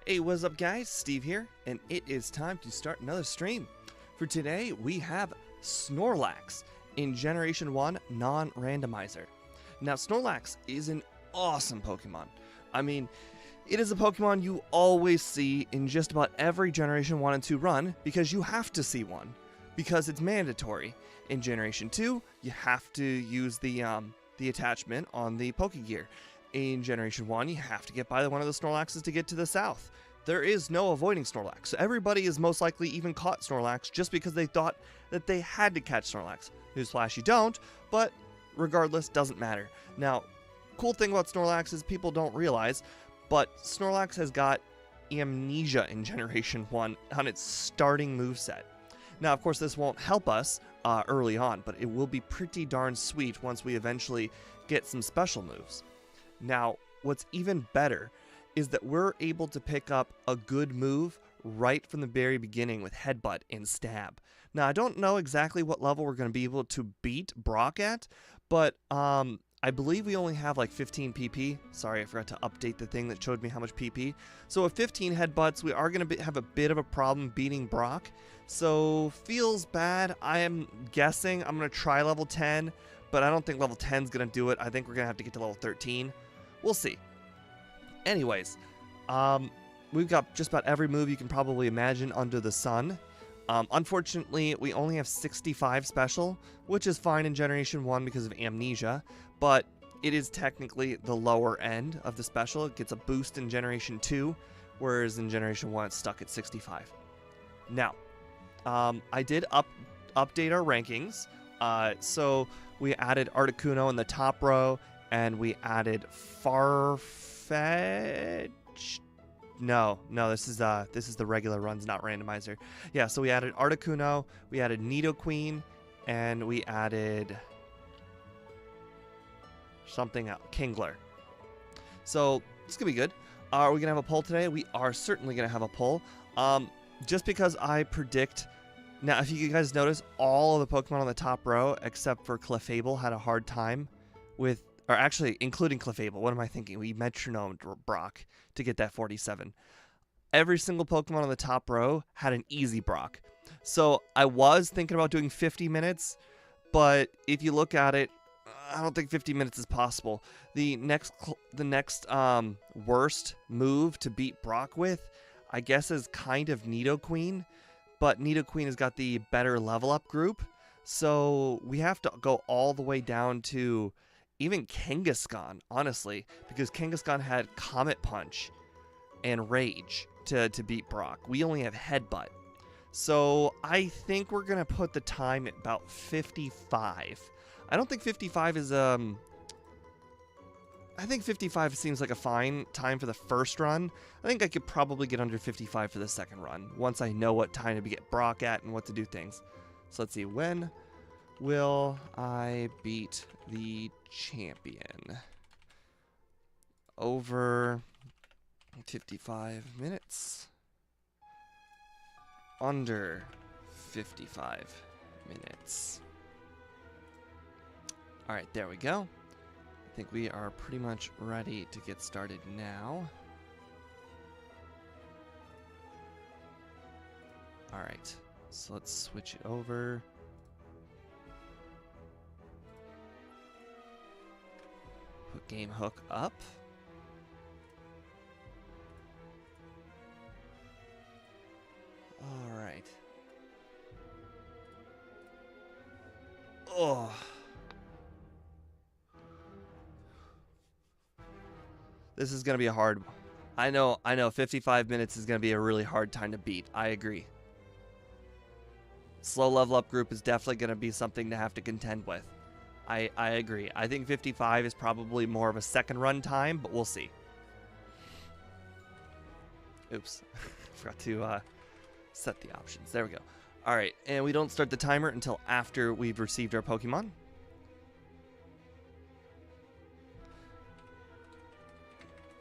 Hey, what's up guys? Steve here, and it is time to start another stream. For today, we have Snorlax in Generation 1 non-randomizer. Now, Snorlax is an awesome Pokemon. I mean, it is a Pokemon you always see in just about every Generation 1 and 2 run because you have to see one, because it's mandatory. In Generation 2, you have to use the attachment on the Pokegear. In Generation 1, you have to get by one of the Snorlaxes to get to the south. There is no avoiding Snorlax, so everybody has most likely even caught Snorlax just because they thought that they had to catch Snorlax. Newsflash, you don't, but regardless, doesn't matter. Now, cool thing about Snorlax is people don't realize, but Snorlax has got Amnesia in Generation 1 on its starting moveset. Now, of course, this won't help us early on, but it will be pretty darn sweet once we eventually get some special moves. Now, what's even better is that we're able to pick up a good move right from the very beginning with Headbutt and Stab. Now, I don't know exactly what level we're going to be able to beat Brock at, but I believe we only have like 15 PP. Sorry, I forgot to update the thing that showed me how much PP. So with 15 Headbutts, we are going to have a bit of a problem beating Brock. So, feels bad. I am guessing I'm going to try level 10, but I don't think level 10 is going to do it. I think we're going to have to get to level 13. We'll see. Anyways, we've got just about every move you can probably imagine under the sun. Unfortunately, we only have 65 special, which is fine in Generation 1 because of Amnesia, but it is technically the lower end of the special. It gets a boost in Generation 2, whereas in Generation 1 it's stuck at 65. Now, I did update our rankings, so we added Articuno in the top row, and we added Farfetch. No, this is the regular runs, not randomizer. Yeah, so we added Articuno, we added Nidoqueen, and we added something else, Kingler. So it's gonna be good. Are we gonna have a poll today? We are certainly gonna have a poll. Just because I predict. Now, if you guys notice, all of the Pokemon on the top row, except for Clefable, had a hard time with. Or actually, including Clefable. What am I thinking? We metronomed Brock to get that 47. Every single Pokemon on the top row had an easy Brock. So I was thinking about doing 50 minutes, but if you look at it, I don't think 50 minutes is possible. The next worst move to beat Brock with, I guess, is kind of Nidoqueen, but Nidoqueen has got the better level up group. So we have to go all the way down to even Kangaskhan, honestly, because Kangaskhan had Comet Punch and Rage to beat Brock. We only have Headbutt. So I think we're going to put the time at about 55. I don't think 55 is, I think 55 seems like a fine time for the first run. I think I could probably get under 55 for the second run, once I know what time to get Brock at and what to do things. So let's see, when will I beat the champion? Over 55 minutes. Under 55 minutes. Alright, there we go. I think we are pretty much ready to get started now. Alright, so let's switch it over. Put game hook up. All right. Oh. This is going to be a hard one. I know 55 minutes is going to be a really hard time to beat. I agree. Slow level up group is definitely going to be something to have to contend with. I agree. I think 55 is probably more of a second run time, but we'll see. Oops. Forgot to set the options. There we go. All right, and we don't start the timer until after we've received our Pokemon.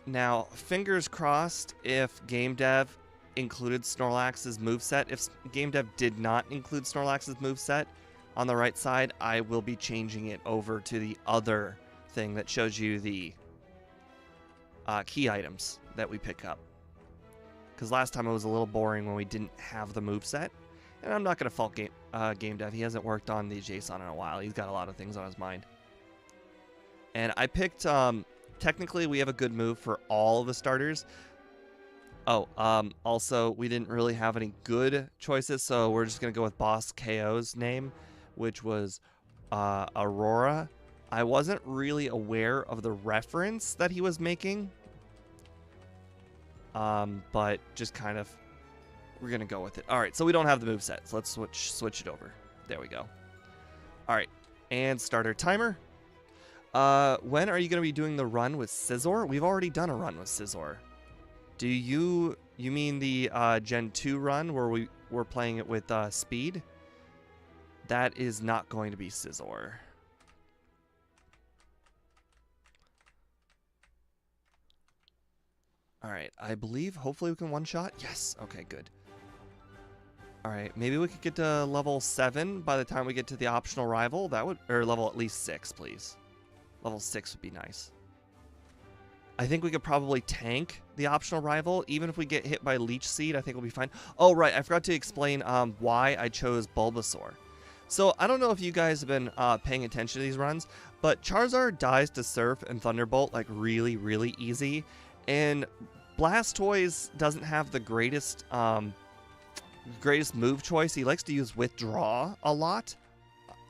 Now, fingers crossed if game dev included Snorlax's moveset. If game dev did not include Snorlax's moveset, on the right side, I will be changing it over to the other thing that shows you the key items that we pick up. because last time it was a little boring when we didn't have the moveset. And I'm not going to fault game dev. He hasn't worked on the JSON in a while. He's got a lot of things on his mind. And I picked, technically we have a good move for all of the starters. Oh, also, we didn't really have any good choices, so we're just going to go with Boss KO's name, which was Aurora. I wasn't really aware of the reference that he was making, but just kind of, we're going to go with it. All right, so we don't have the moveset, so let's switch it over. There we go. All right, and starter timer. When are you going to be doing the run with Scizor? We've already done a run with Scizor. Do you mean the Gen 2 run where we were playing it with speed? That is not going to be Scizor. Alright, I believe hopefully we can one-shot. Yes, okay, good. Alright, maybe we could get to level 7 by the time we get to the optional rival. That would, or level at least 6, please. Level 6 would be nice. I think we could probably tank the optional rival. Even if we get hit by Leech Seed, I think we'll be fine. Oh, right. I forgot to explain why I chose Bulbasaur. So, I don't know if you guys have been paying attention to these runs, but Charizard dies to Surf and Thunderbolt like really, really easy. And Blastoise doesn't have the greatest move choice. He likes to use Withdraw a lot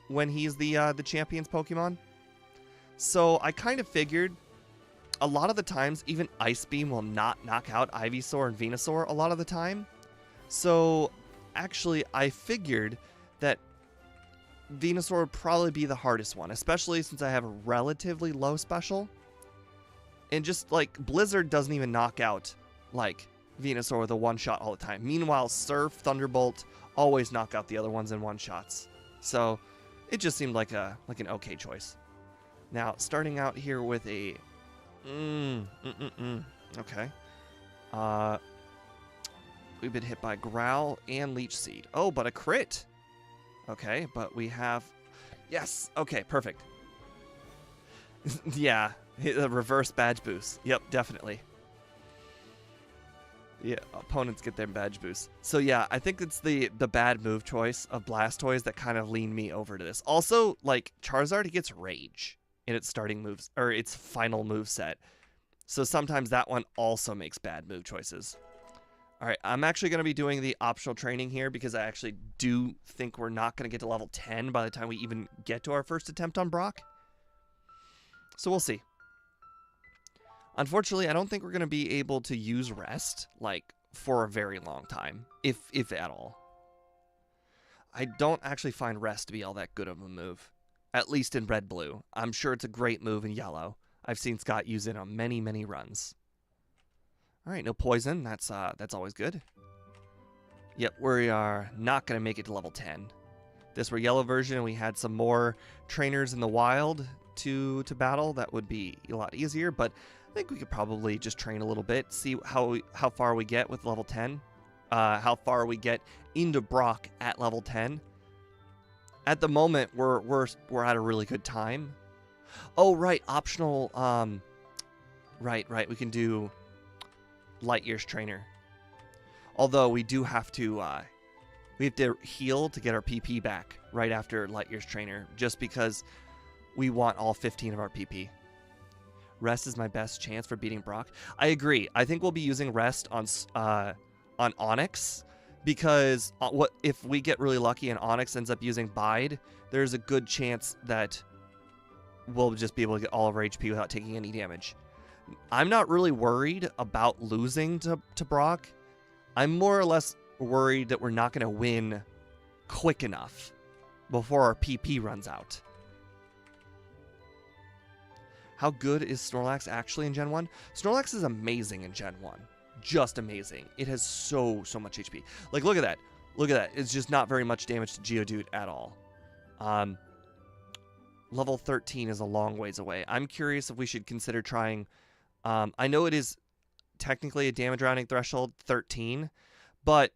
when he's the champion's Pokemon. So, I kind of figured a lot of the times, even Ice Beam will not knock out Ivysaur and Venusaur a lot of the time. So, actually, I figured that Venusaur would probably be the hardest one, especially since I have a relatively low special. And just, like, Blizzard doesn't even knock out, like, Venusaur with a one-shot all the time. Meanwhile, Surf, Thunderbolt always knock out the other ones in one-shots. So, it just seemed like an okay choice. Now, starting out here with a... Okay. We've been hit by Growl and Leech Seed. Oh, but a crit. Okay, but we have... Yes! Okay, perfect. Yeah, a reverse badge boost. Yep, definitely. Yeah, opponents get their badge boost. So yeah, I think it's the bad move choice of Blastoise that kind of leaned me over to this. Also, like, Charizard, he gets Rage in its starting moves, or its final move set. So sometimes that one also makes bad move choices. All right, I'm actually going to be doing the optional training here because I actually do think we're not going to get to level 10 by the time we even get to our first attempt on Brock. So we'll see. Unfortunately, I don't think we're going to be able to use Rest, like, for a very long time, if at all. I don't actually find Rest to be all that good of a move. At least in Red-Blue. I'm sure it's a great move in Yellow. I've seen Scott use it on many, many runs. Alright, no poison. That's always good. Yep, we are not going to make it to level 10. This were Yellow version, and we had some more trainers in the wild to battle. That would be a lot easier, but I think we could probably just train a little bit, see how far we get with level 10. How far we get into Brock at level 10. At the moment, we're at a really good time. Oh, right, optional, right, we can do Lightyear's trainer. Although we do have to, we have to heal to get our PP back right after Lightyear's trainer, just because we want all 15 of our PP. Rest is my best chance for beating Brock. I agree. I think we'll be using Rest on Onix. Because what if we get really lucky and Onix ends up using Bide, there's a good chance that we'll just be able to get all of our HP without taking any damage. I'm not really worried about losing to Brock. I'm more or less worried that we're not going to win quick enough before our PP runs out. How good is Snorlax actually in Gen 1? Snorlax is amazing in Gen 1. Just amazing. It has so much HP. Like, look at that. Look at that. It's just not very much damage to Geodude at all. Level 13 is a long ways away. I'm curious if we should consider trying... I know it is technically a damage rounding threshold, 13, but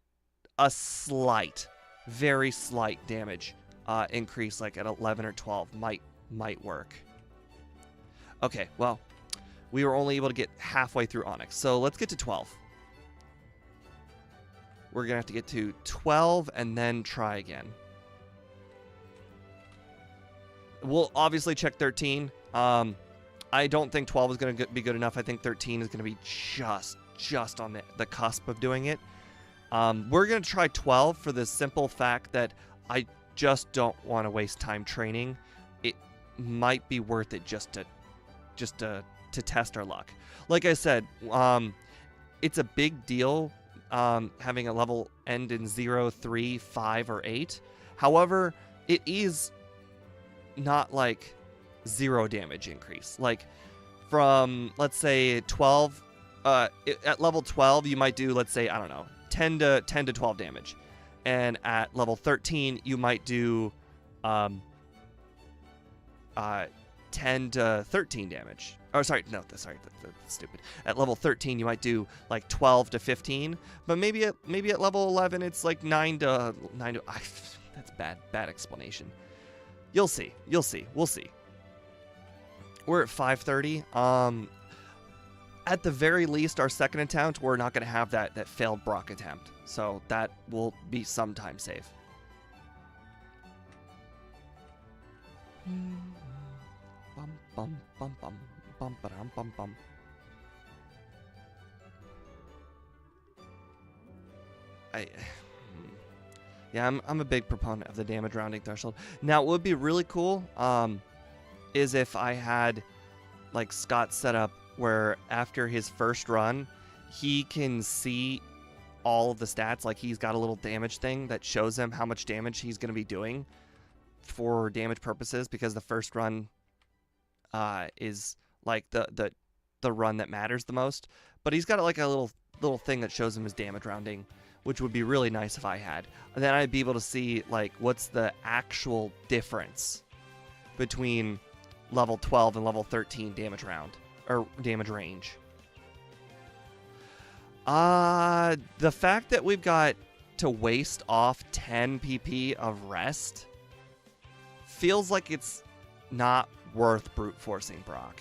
a slight, very slight damage increase, like at 11 or 12, might work. Okay, well... We were only able to get halfway through Onix, so let's get to 12. we're going to have to get to 12 and then try again. We'll obviously check 13. I don't think 12 is going to be good enough. I think 13 is going to be just on the cusp of doing it. We're going to try 12 for the simple fact that I just don't want to waste time training. It might be worth it just to test our luck. Like I said, it's a big deal having a level end in 0, 3, 5, or 8. However, it is not like 0 damage increase. Like from, let's say, 12, at level 12, you might do, let's say, I don't know, 10 to 12 damage. And at level 13, you might do 10 to 13 damage. Oh, sorry, no, that's stupid. At level 13, you might do like 12 to 15, but maybe at level 11, it's like 9 to. That's bad explanation. You'll see. We'll see. We're at 530. At the very least, our second attempt, we're not going to have that failed Brock attempt, so that will be sometime safe. Bum bum bum bum bum bum bum bum. Yeah, I'm a big proponent of the damage rounding threshold. Now, what would be really cool is if I had like Scott set up where after his first run, he can see all of the stats. Like he's got a little damage thing that shows him how much damage he's going to be doing for damage purposes, because the first run is like the run that matters the most. But he's got like a little thing that shows him his damage rounding, which would be really nice if I had. And then I'd be able to see like what's the actual difference between level 12 and level 13 damage round or damage range. The fact that we've got to waste off 10 PP of rest feels like it's not worth brute forcing Brock,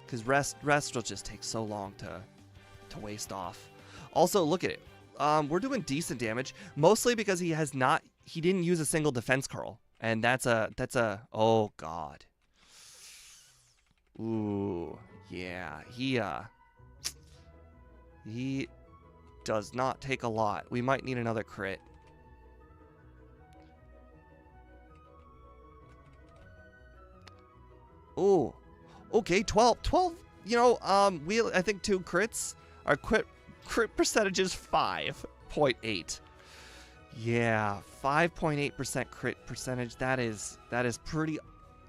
because rest will just take so long to waste off. Also, look at it. We're doing decent damage, mostly because he didn't use a single defense curl, and that's a oh god. Ooh, yeah, he does not take a lot. We might need another crit. Ooh, okay, 12, you know, I think 2 crits. Our crit percentage is 5.8. Yeah, 5.8% crit percentage. That is pretty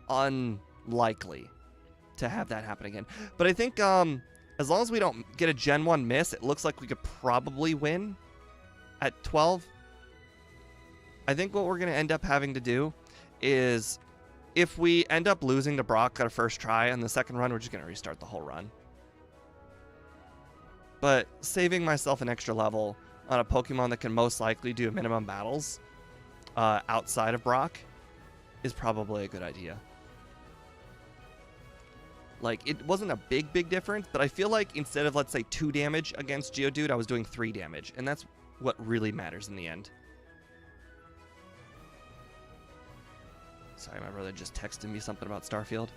unlikely to have that happen again. But I think as long as we don't get a Gen 1 miss, it looks like we could probably win at 12. I think what we're going to end up having to do is, if we end up losing to Brock at our first try on the second run, we're just going to restart the whole run. But saving myself an extra level on a Pokemon that can most likely do minimum battles outside of Brock is probably a good idea. Like, it wasn't a big difference, but I feel like instead of, let's say, 2 damage against Geodude, I was doing 3 damage, and that's what really matters in the end. Sorry, my brother just texted me something about Starfield.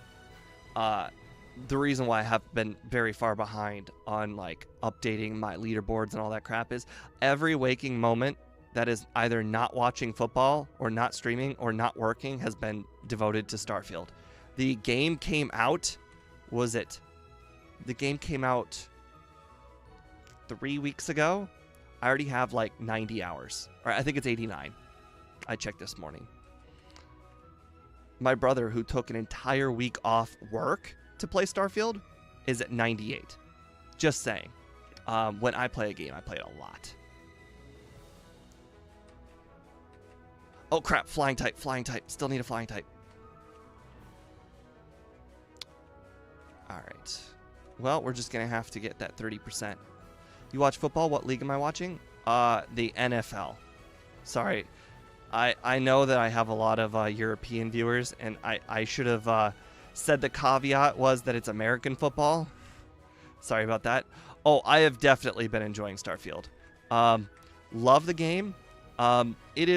The reason why I have been very far behind on like updating my leaderboards and all that crap is every waking moment that is either not watching football or not streaming or not working has been devoted to Starfield. The game came out, the game came out 3 weeks ago. I already have like 90 hours, or I think it's 89. I checked this morning. My brother, who took an entire week off work to play Starfield, is at 98. Just saying. When I play a game, I play it a lot. Oh crap, flying type. Still need a flying type. Alright. Well, we're just going to have to get that 30%. You watch football? What league am I watching? The NFL. Sorry. I know that I have a lot of European viewers, and I should have said the caveat was that it's American football. Sorry about that. Oh, I have definitely been enjoying Starfield. Love the game. It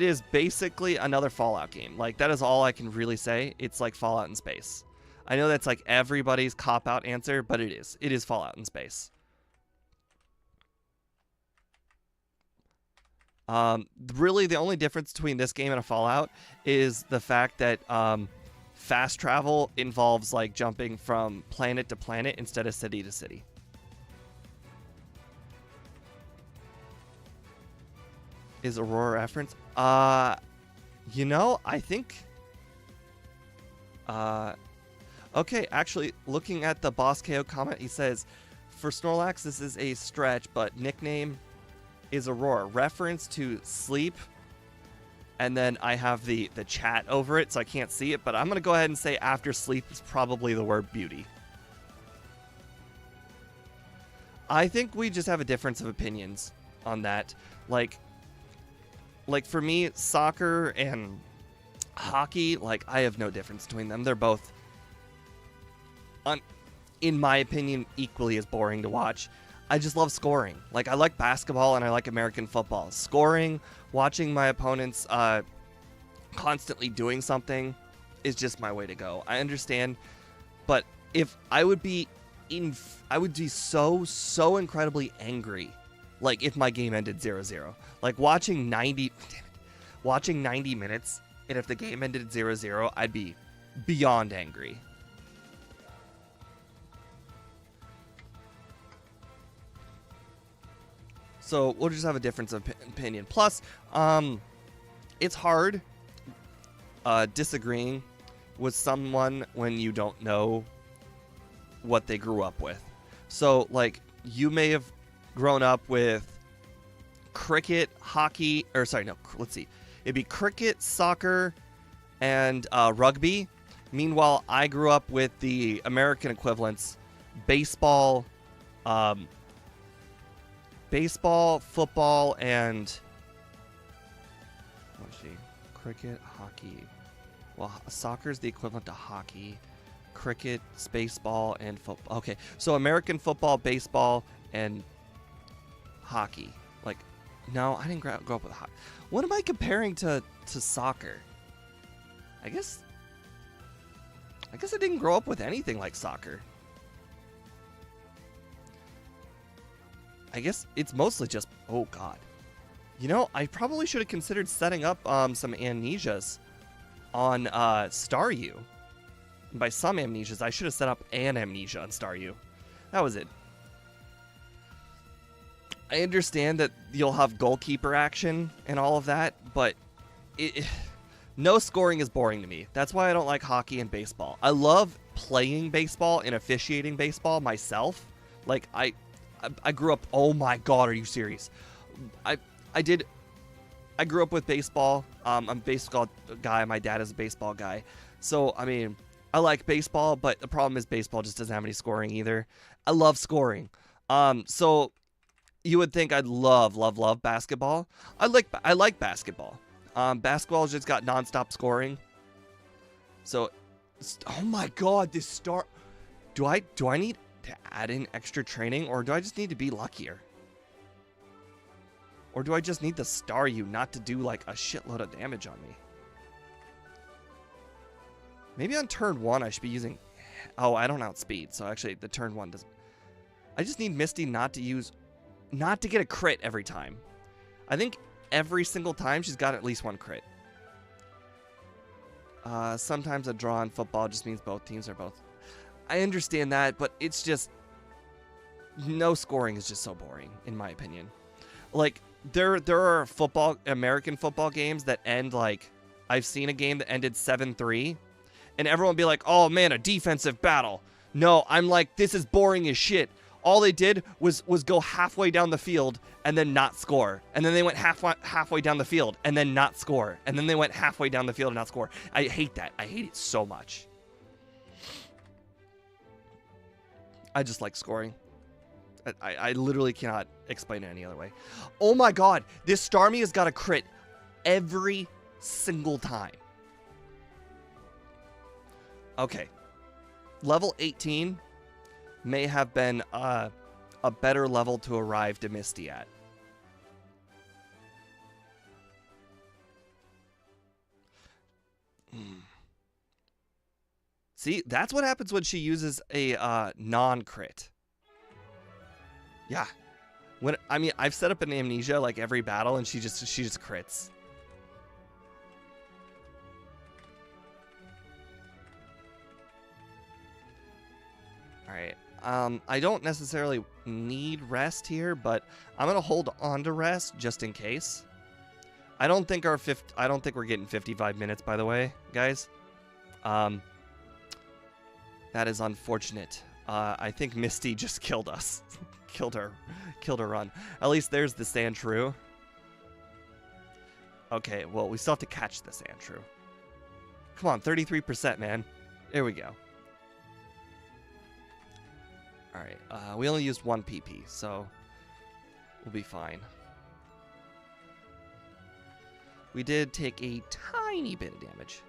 is basically another Fallout game. Like, that is all I can really say. It's like Fallout in space. I know that's like everybody's cop-out answer, but it is. It is Fallout in space. Really, the only difference between this game and a Fallout is the fact that fast travel involves like jumping from planet to planet instead of city to city. Is Aurora reference? You know, I think... Okay, actually, looking at the Boss KO comment, he says, for Snorlax, this is a stretch, but nickname is Aurora. Reference to sleep, and then I have the chat over it, so I can't see it, but I'm going to go ahead and say after sleep is probably the word beauty. I think we just have a difference of opinions on that. Like for me, soccer and hockey, like, I have no difference between them. They're both, in my opinion, equally as boring to watch. I just love scoring. Like, I like basketball and I like American football. Scoring, watching my opponents constantly doing something is just my way to go. I understand, but if I would be so incredibly angry, like, if my game ended 0-0. Like, watching 90 minutes, and if the game ended 0-0, I'd be beyond angry. So we'll just have a difference of opinion. Plus, it's hard disagreeing with someone when you don't know what they grew up with. So, like, you may have grown up with cricket, hockey, or sorry, no, let's see. It'd be cricket, soccer, and rugby. Meanwhile, I grew up with the American equivalents, baseball, football, and let's see, cricket, hockey. Well, soccer's the equivalent to hockey, cricket, baseball, and football. Okay, so American football, baseball, and hockey. Like, no, I didn't grow up with hockey. What am I comparing to soccer? I guess I didn't grow up with anything like soccer. I guess it's mostly just, oh god. You know, I probably should have considered setting up some amnesias on Staryu. And by some amnesias, I should have set up an amnesia on Staryu. That was it. I understand that you'll have goalkeeper action and all of that, but no scoring is boring to me. That's why I don't like hockey and baseball. I love playing baseball and officiating baseball myself. Like, I grew up, oh my god, are you serious? I grew up with baseball. I'm a baseball guy. My dad is a baseball guy. So, I mean, I like baseball, but the problem is baseball just doesn't have any scoring either. I love scoring. So you would think I'd love basketball. I like basketball. Basketball's just got nonstop scoring. So, oh my god, this star. Do I need to add in extra training, or do I just need to be luckier? Or do I just need the Staryu not to do like a shitload of damage on me? Maybe on turn 1 I should be using... Oh, I don't outspeed, so actually the turn 1 doesn't... I just need Misty not to get a crit every time. I think every single time she's got at least one crit. Sometimes a draw in football just means both teams are both... I understand that, but it's just... No scoring is just so boring, in my opinion. Like, there are American football games that end like... I've seen a game that ended 7-3, and everyone will be like, oh man, a defensive battle. No, I'm like, this is boring as shit. All they did was go halfway down the field and then not score. And then they went halfway down the field and then not score. And then they went halfway down the field and not score. I hate that. I hate it so much. I just like scoring. I literally cannot explain it any other way. Oh my god, this Starmie has got a crit every single time. Okay. Level 18 may have been a better level to arrive to Misty at. See, that's what happens when she uses a non-crit. Yeah. I mean, I've set up an Amnesia like every battle, and she just crits. All right. I don't necessarily need rest here, but I'm gonna hold on to rest just in case. I don't think we're getting 55 minutes, by the way, guys. That is unfortunate. I think Misty just killed us. killed her run. At least there's the Sandshrew. Okay, well, we still have to catch the Sandshrew. Come on, 33%, man. There we go. Alright, we only used 1 PP, so we'll be fine. We did take a tiny bit of damage.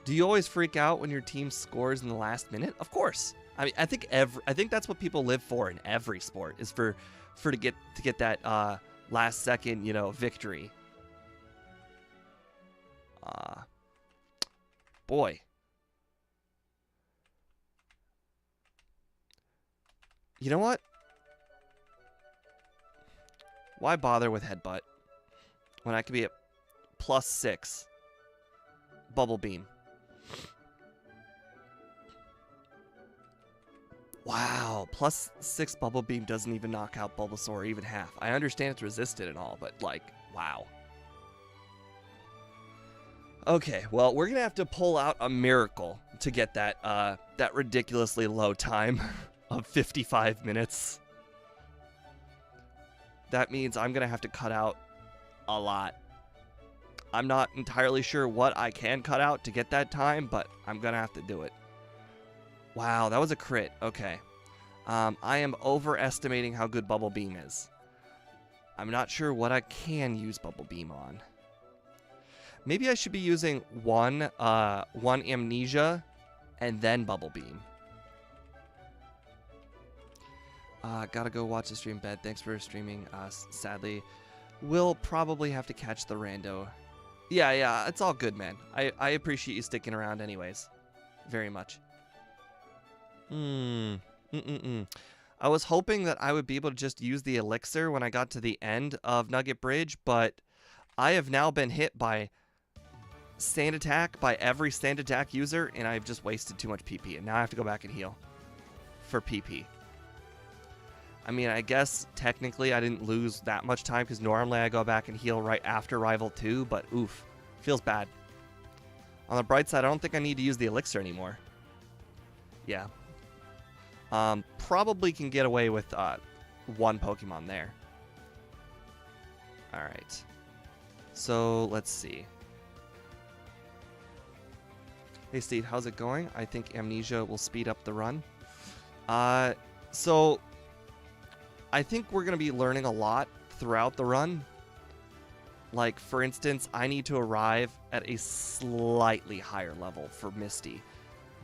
Do you always freak out when your team scores in the last minute? Of course. I mean, I think that's what people live for in every sport, is to get that last second, you know, victory. Boy. You know what? Why bother with Headbutt when I could be at +6 Bubble Beam? Wow, +6 Bubble Beam doesn't even knock out Bulbasaur even half. I understand it's resisted and all, but like, wow. Okay, well, we're gonna have to pull out a miracle to get that ridiculously low time of 55 minutes. That means I'm gonna have to cut out a lot. I'm not entirely sure what I can cut out to get that time, but I'm gonna have to do it. Wow, that was a crit. Okay. I am overestimating how good Bubble Beam is. I'm not sure what I can use Bubble Beam on. Maybe I should be using one Amnesia and then Bubble Beam. Gotta go watch the stream, bed. Thanks for streaming. Sadly, we'll probably have to catch the rando. Yeah, it's all good, man. I appreciate you sticking around anyways. Very much. I was hoping that I would be able to just use the elixir when I got to the end of Nugget Bridge, but I have now been hit by Sand Attack by every Sand Attack user, and I've just wasted too much PP, and now I have to go back and heal for PP. I mean, I guess technically I didn't lose that much time because normally I go back and heal right after Rival 2, but oof, feels bad. On the bright side, I don't think I need to use the elixir anymore. Yeah. Probably can get away with one Pokemon there. Alright. So, let's see. Hey Steve, how's it going? I think Amnesia will speed up the run. So I think we're going to be learning a lot throughout the run. Like, for instance, I need to arrive at a slightly higher level for Misty.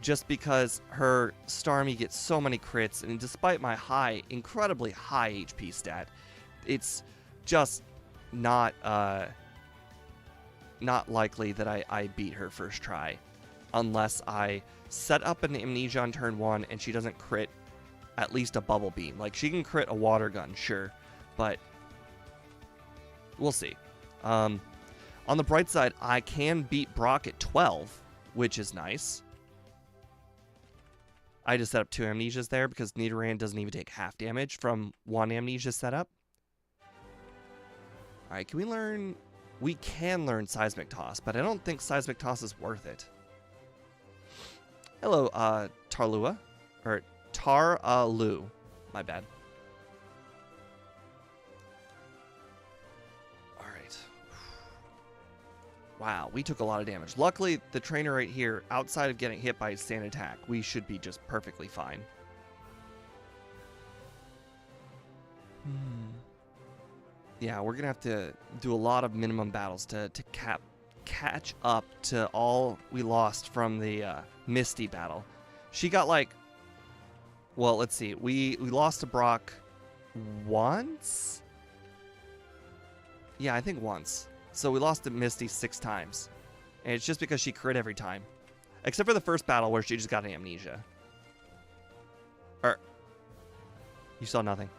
Just because her Starmie gets so many crits, and despite my incredibly high HP stat, it's just not likely that I beat her first try. Unless I set up an Amnesia on turn 1 and she doesn't crit at least a Bubble Beam. Like, she can crit a Water Gun, sure, but we'll see. On the bright side, I can beat Brock at 12, which is nice. I just set up 2 Amnesias there because Nidoran doesn't even take half damage from 1 Amnesia setup. Alright, can we learn... We can learn Seismic Toss, but I don't think Seismic Toss is worth it. Hello, Tarlua. Or Tarlu. My bad. Alright. Wow, we took a lot of damage. Luckily, the trainer right here, outside of getting hit by his Sand Attack, we should be just perfectly fine. Yeah, we're going to have to do a lot of minimum battles to catch up to all we lost from the Misty battle. She got like... Well, let's see. We lost to Brock once? Yeah, I think once. So we lost to Misty 6 times. And it's just because she crit every time. Except for the first battle where she just got an amnesia. You saw nothing.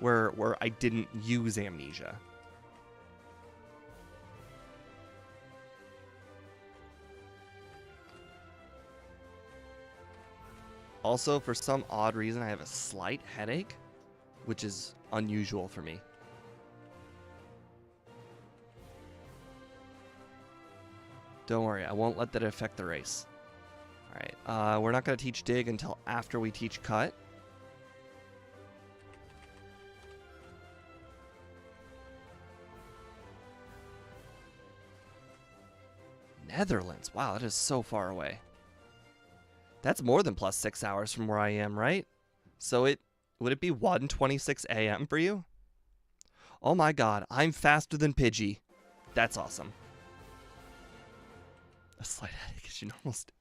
Where I didn't use amnesia. Also, for some odd reason, I have a slight headache, which is unusual for me. Don't worry, I won't let that affect the race. Alright, we're not going to teach Dig until after we teach Cut. Netherlands. Wow, that is so far away. That's more than plus 6 hours from where I am, right? So would it be 1:26 a.m. for you? Oh my god, I'm faster than Pidgey. That's awesome. A slight headache is your normal state.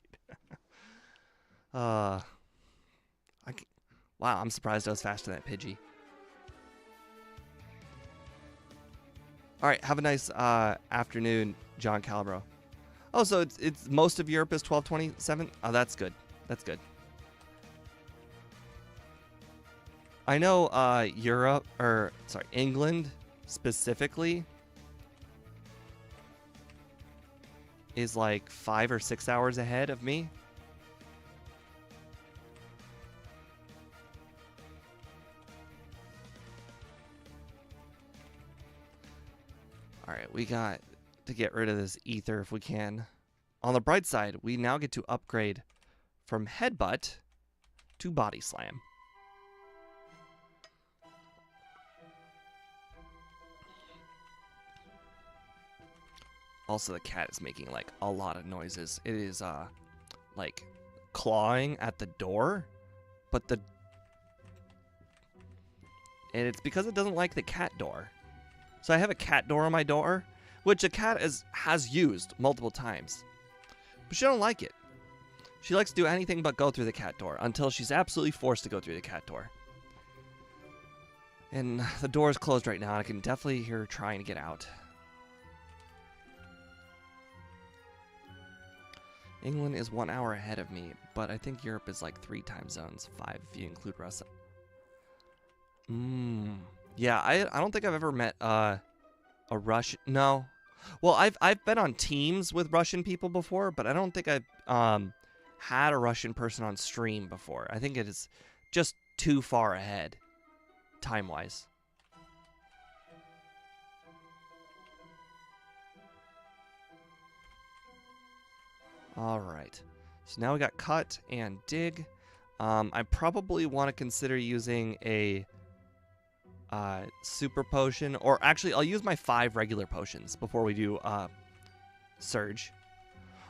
Wow, I'm surprised I was faster than Pidgey. Alright, have a nice afternoon, John Calabro. Oh, so it's most of Europe is 12:27? Oh, that's good. That's good. I know England specifically is like 5 or 6 hours ahead of me. Alright, we got to get rid of this ether if we can. On the bright side, we now get to upgrade from Headbutt to Body Slam. Also, the cat is making like a lot of noises. It is like clawing at the door, but and it's because it doesn't like the cat door. So I have a cat door on my door, which a cat has used multiple times. But she don't like it. She likes to do anything but go through the cat door until she's absolutely forced to go through the cat door. And the door is closed right now, and I can definitely hear her trying to get out. England is 1 hour ahead of me, but I think Europe is like 3 time zones, 5 if you include Russia. Yeah, I don't think I've ever met a Russian. No, well, I've been on teams with Russian people before, but I don't think I've had a Russian person on stream before. I think it is just too far ahead, time-wise. All right, so now we got Cut and Dig. I probably want to consider using a super potion, or actually I'll use my 5 regular potions before we do Surge.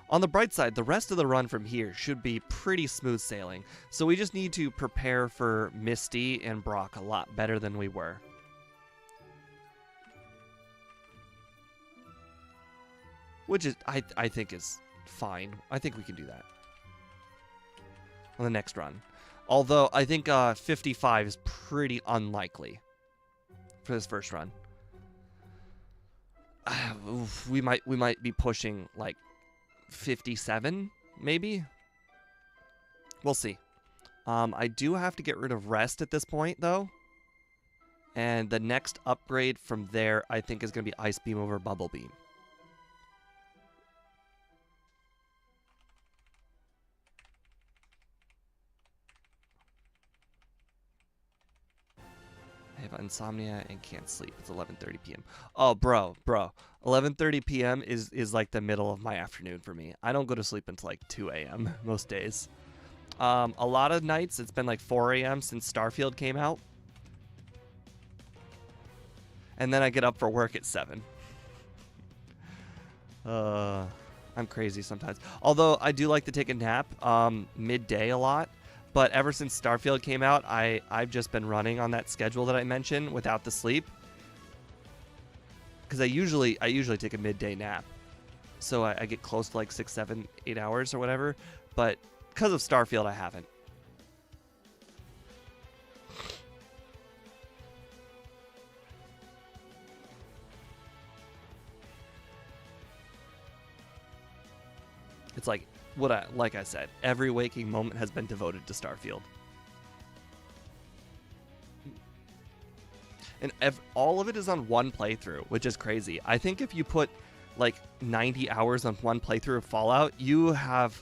On the bright side, the rest of the run from here should be pretty smooth sailing, so we just need to prepare for Misty and Brock a lot better than we were. Which is, I think is fine. I think we can do that on the next run. Although I think 55 is pretty unlikely for this first run. We might be pushing like 57, maybe. We'll see. I do have to get rid of Rest at this point, though. And the next upgrade from there, I think, is going to be Ice Beam over Bubble Beam. I have insomnia and can't sleep. It's 11:30 p.m. Oh, bro. 11:30 p.m. is like the middle of my afternoon for me. I don't go to sleep until like 2 a.m. most days. A lot of nights, it's been like 4 a.m. since Starfield came out. And then I get up for work at 7. I'm crazy sometimes. Although I do like to take a nap midday a lot. But ever since Starfield came out, I've just been running on that schedule that I mentioned without the sleep. Because I usually take a midday nap. So I get close to like 6, 7, 8 hours or whatever. But because of Starfield, I haven't. It's like like I said, every waking moment has been devoted to Starfield. And all of it is on one playthrough, which is crazy. I think if you put like 90 hours on one playthrough of Fallout, you have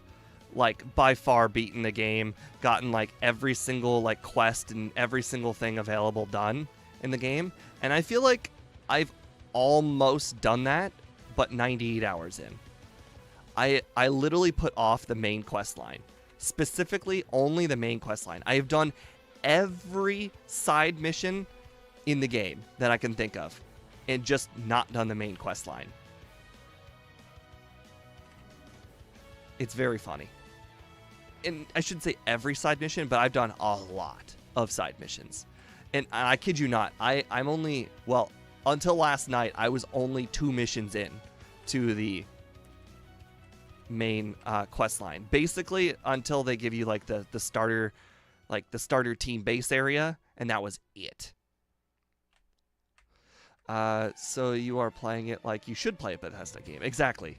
like by far beaten the game, gotten like every single like quest and every single thing available done in the game. And I feel like I've almost done that, but 98 hours in. I literally put off the main quest line. Specifically, only the main quest line. I have done every side mission in the game that I can think of, and just not done the main quest line. It's very funny. And I shouldn't say every side mission, but I've done a lot of side missions. And I kid you not, I'm only, well, until last night, I was only 2 missions in to the main quest line. Basically, until they give you like the starter, like the starter team base area, and that was it. So you are playing it like you should play a Bethesda game. Exactly.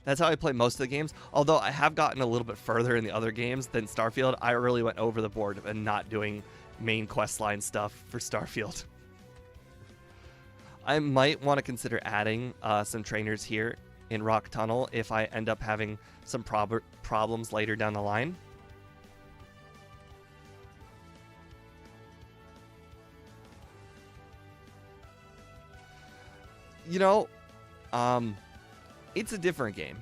That's how I play most of the games. Although I have gotten a little bit further in the other games than Starfield. I really went over the board and not doing main questline stuff for Starfield. I might want to consider adding some trainers here in Rock Tunnel if I end up having some problems later down the line. You know, it's a different game.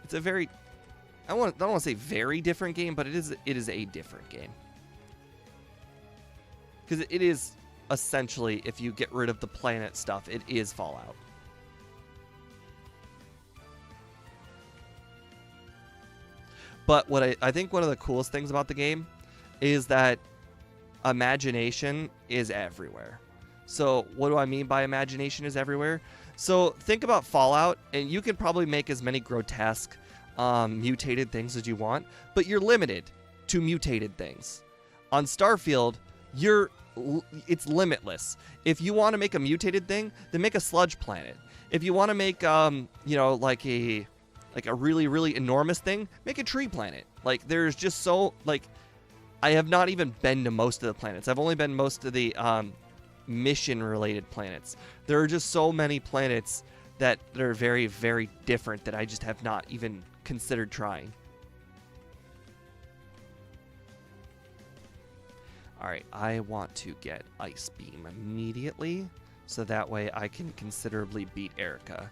It's a very, I don't want to say very different game, but it is a different game. Because it is essentially, if you get rid of the planet stuff, it is Fallout. But what I think one of the coolest things about the game is that imagination is everywhere. So what do I mean by imagination is everywhere? So think about Fallout, and you can probably make as many grotesque, mutated things as you want, but you're limited to mutated things. On Starfield, it's limitless. If you want to make a mutated thing, then make a sludge planet. If you want to make, like a really, really enormous thing, make a tree planet. Like, there's just so, like, I have not even been to most of the planets. I've only been most of the, mission-related planets. There are just so many planets that are very, very different that I just have not even considered trying. Alright, I want to get Ice Beam immediately, so that way I can considerably beat Erica.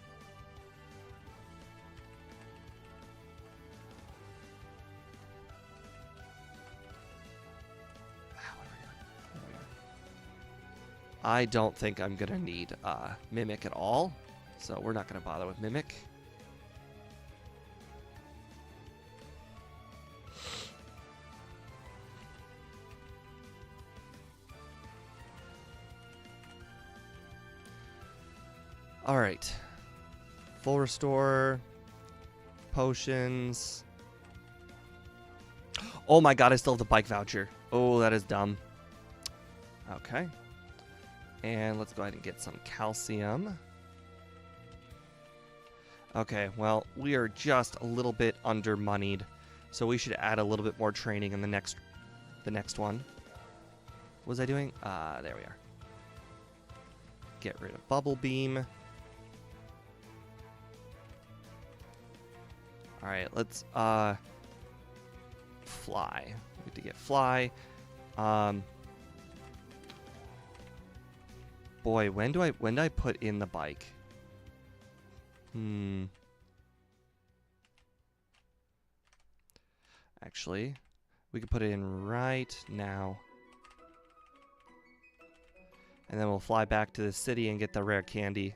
I don't think I'm going to need Mimic at all, so we're not going to bother with Mimic. Alright. Full restore. Potions. Oh my god, I still have the bike voucher. Oh, that is dumb. Okay. And let's go ahead and get some calcium. Okay, well, we are just a little bit under moneyed, so we should add a little bit more training in the next one. What was I doing? There we are. Get rid of Bubble Beam. Alright, let's fly. We need to get fly. Boy, when do I put in the bike? Actually, we could put it in right now. And then we'll fly back to the city and get the rare candy.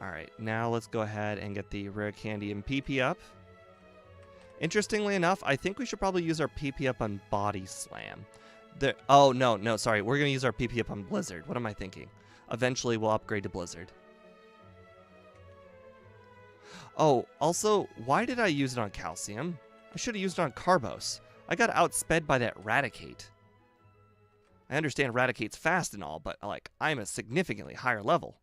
Alright, now let's go ahead and get the rare candy and PP up. Interestingly enough, I think we should probably use our PP up on Body Slam. Oh, no, sorry. We're going to use our PP up on Blizzard. What am I thinking? Eventually, we'll upgrade to Blizzard. Oh, also, why did I use it on Calcium? I should have used it on Carbos. I got outsped by that Raticate. I understand Raticate's fast and all, but, like, I'm a significantly higher level.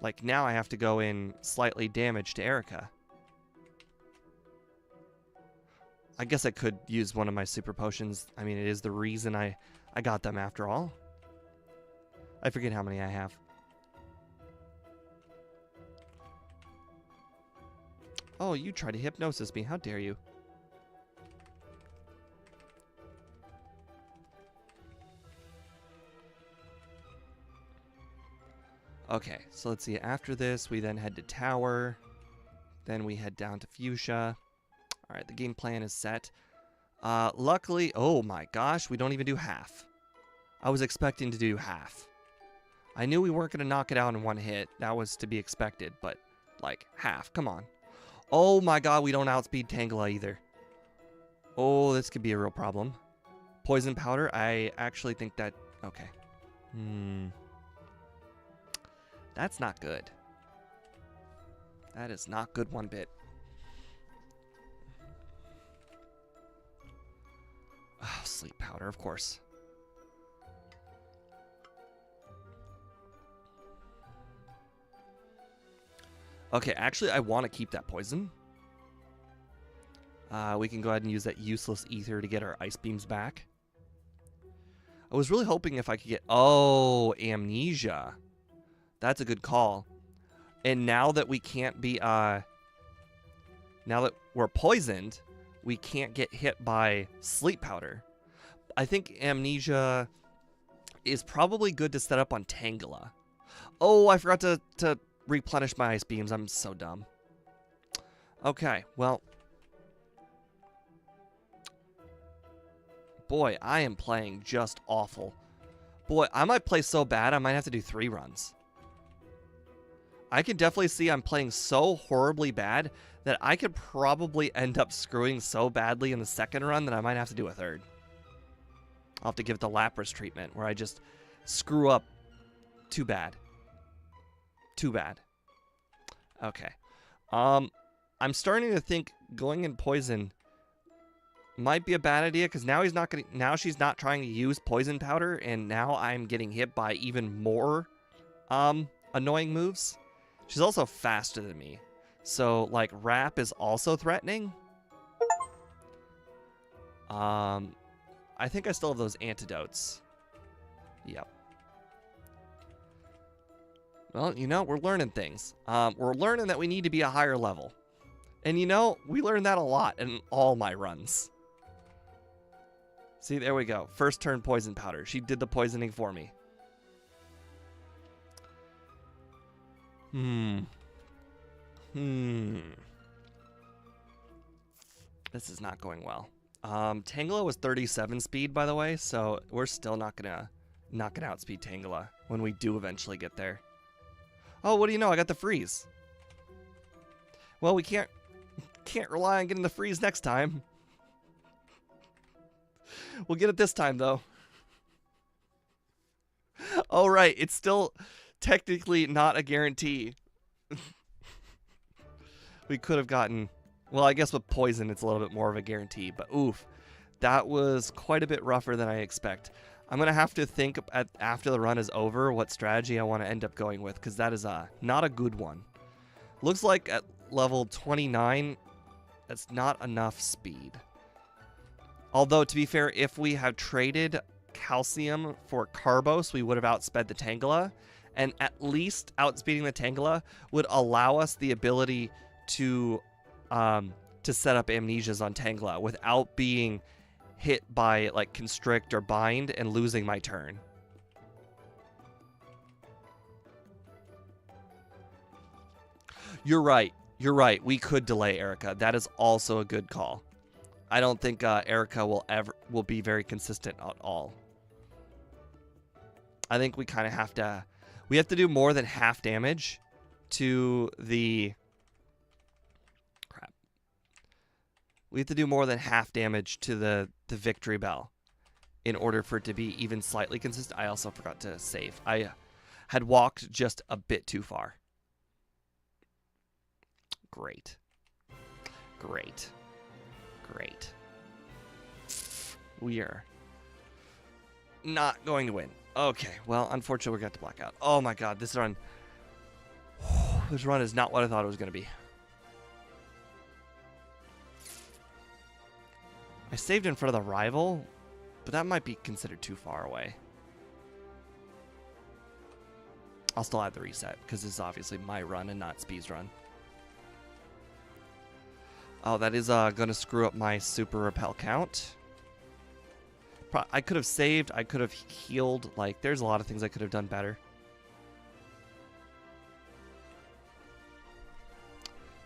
Like, now I have to go in slightly damaged to Erica. I guess I could use one of my super potions. I mean, it is the reason I got them after all. I forget how many I have. Oh, you tried to hypnosis me. How dare you? Okay, so let's see. After this, we then head to Tower. Then we head down to Fuchsia. All right, the game plan is set. Luckily, oh my gosh, we don't even do half. I was expecting to do half. I knew we weren't going to knock it out in one hit. That was to be expected, but like half. Come on. Oh my god, we don't outspeed Tangela either. Oh, this could be a real problem. Poison Powder, I actually think that... Okay. That's not good. That is not good one bit. Oh, Sleep Powder, of course. Okay, actually, I want to keep that poison. We can go ahead and use that useless ether to get our ice beams back. I was really hoping if I could get... Oh, amnesia. That's a good call. And now that we can't be... now that we're poisoned, we can't get hit by sleep powder. I think amnesia is probably good to set up on Tangela. Oh, I forgot to replenish my ice beams. I'm so dumb. Okay, well... Boy, I am playing just awful. Boy, I might play so bad, I might have to do 3 runs. I can definitely see I'm playing so horribly bad that I could probably end up screwing so badly in the second run that I might have to do a 3rd. I'll have to give it the Lapras treatment, where I just screw up too bad. Too bad. Okay. I'm starting to think going in poison might be a bad idea, because now she's not trying to use poison powder, and now I'm getting hit by even more annoying moves. She's also faster than me, so like Wrap is also threatening. I think I still have those antidotes. Yep. Well, you know, we're learning things. We're learning that we need to be a higher level, and you know, we learned that a lot in all my runs. See, there we go. First turn poison powder. She did the poisoning for me. This is not going well. Tangela was 37 speed, by the way, so we're still not gonna outspeed Tangela when we do eventually get there. Oh, what do you know? I got the freeze. Well, we can't rely on getting the freeze next time. We'll get it this time, though. Oh, right. It's still technically not a guarantee. We could have gotten... Well, I guess with poison, it's a little bit more of a guarantee. But oof, that was quite a bit rougher than I expect. I'm going to have to think after the run is over what strategy I want to end up going with, because that is not a good one. Looks like at level 29, that's not enough speed. Although, to be fair, if we had traded Calcium for Carbos, we would have outsped the Tangela. And at least outspeeding the Tangela would allow us the ability to set up Amnesias on Tangela without being hit by, like, Constrict or Bind and losing my turn. You're right. You're right. We could delay Erica. That is also a good call. I don't think Erica will be very consistent at all. I think we kind of have to... We have to do more than half damage to the... Crap. We have to do more than half damage to the Victory Bell in order for it to be even slightly consistent. I also forgot to save. I had walked just a bit too far. great. Great. Great. We are not going to win. Okay, well, unfortunately, we got to Blackout. Oh my god, this run... This run is not what I thought it was going to be. I saved in front of the rival, but that might be considered too far away. I'll still add the reset, because this is obviously my run and not Speed's run. Oh, that is going to screw up my super repel count. I could have saved, I could have healed, like, there's a lot of things I could have done better.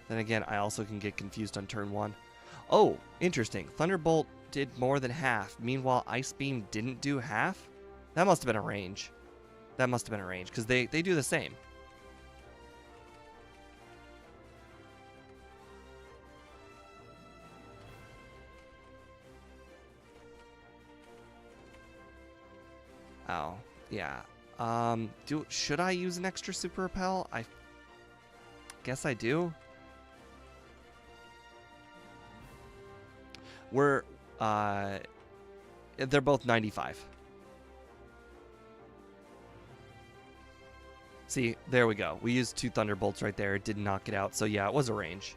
Then again, I also can get confused on turn 1. Oh, interesting. Thunderbolt did more than half. Meanwhile, Ice Beam didn't do half? That must have been a range. That must have been a range, because they do the same. Oh, yeah. Should I use an extra super repel? I guess I do. We're, they're both 95. See, there we go. We used 2 Thunderbolts right there. It did knock it out. So yeah, it was a range.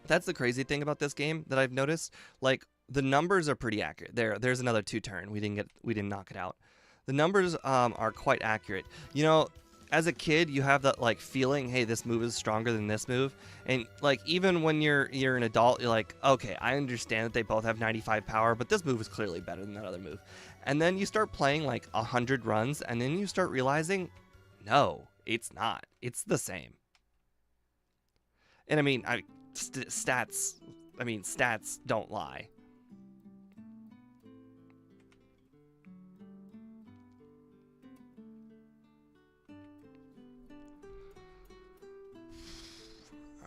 That's the crazy thing about this game that I've noticed. Like, the numbers are pretty accurate. There's another 2-turn. We didn't knock it out. The numbers are quite accurate. You know, as a kid, you have that like feeling, hey, this move is stronger than this move. And like even when you're an adult, you're like, okay, I understand that they both have 95 power, but this move is clearly better than that other move. And then you start playing like 100 runs, and then you start realizing, no, it's not. It's the same. And I mean, stats don't lie.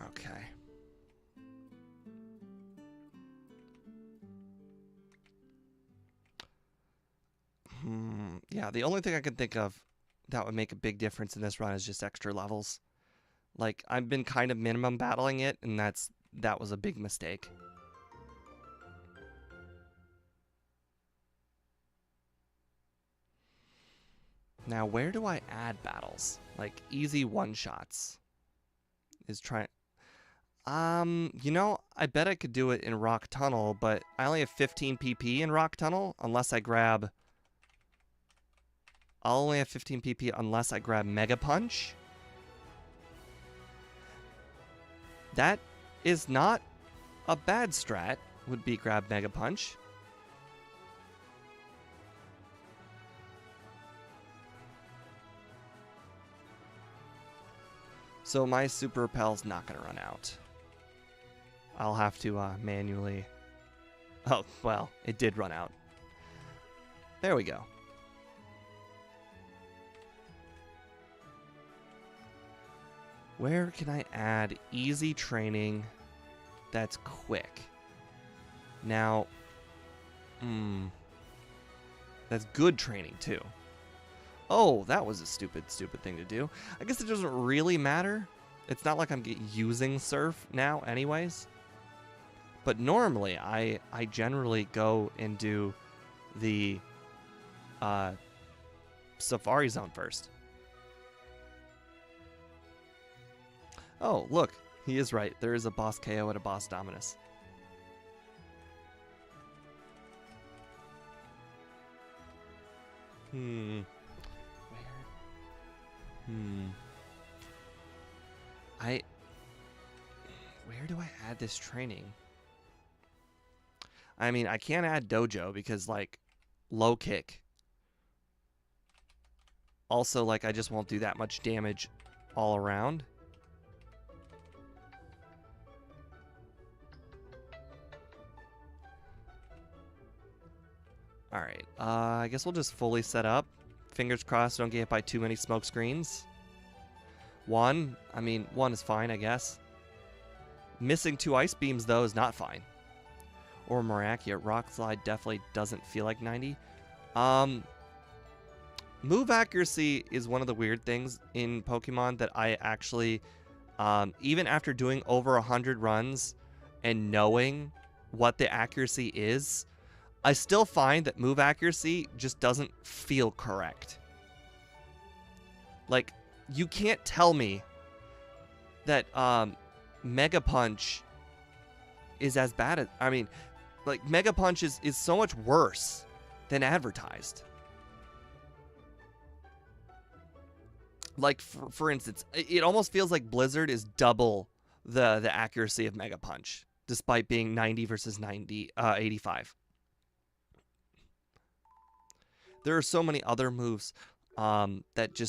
Okay. Yeah, the only thing I can think of that would make a big difference in this run is just extra levels. Like, I've been kind of minimum battling it, and that was a big mistake. Now, where do I add battles? Like, easy one-shots. You know, I bet I could do it in Rock Tunnel, but I only have 15 PP in Rock Tunnel unless I grab... I'll only have 15 PP unless I grab Mega Punch. That is not a bad strat, would be grab Mega Punch. So my Super Repel's not going to run out. I'll have to manually... Oh, well, it did run out. There we go. Where can I add easy training that's quick? Now, that's good training too. Oh, that was a stupid thing to do. I guess it doesn't really matter. It's not like I'm using Surf now anyways. But normally, I generally go and do the Safari Zone first. Oh, look, he is right. There is a boss KO and a boss Dominus. Where do I add this training? I mean, I can't add Dojo because, like, low kick. Also, like, I just won't do that much damage all around. Alright, I guess we'll just fully set up. Fingers crossed don't get hit by too many smoke screens. One is fine, I guess. Missing 2 ice beams, though, is not fine. Or Marowak. Rock Slide definitely doesn't feel like 90. Move accuracy is one of the weird things in Pokemon that I actually, even after doing over 100 runs and knowing what the accuracy is, I still find that move accuracy just doesn't feel correct. Like, you can't tell me that Mega Punch is as bad as... I mean, like, Mega Punch is so much worse than advertised. Like, for instance, it almost feels like Blizzard is double the accuracy of Mega Punch, despite being 90 versus 85. There are so many other moves that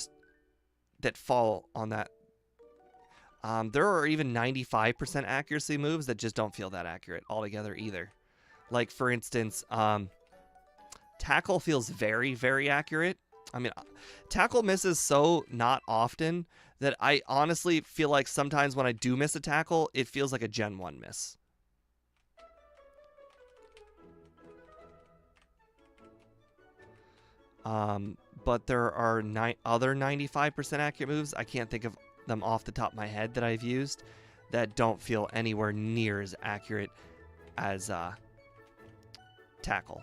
fall on that. There are even 95% accuracy moves that just don't feel that accurate altogether either. Like, for instance, Tackle feels very, very accurate. I mean, Tackle misses so not often that I honestly feel like sometimes when I do miss a Tackle, it feels like a Gen 1 miss. But there are other 95% accurate moves. I can't think of them off the top of my head that I've used that don't feel anywhere near as accurate as Tackle.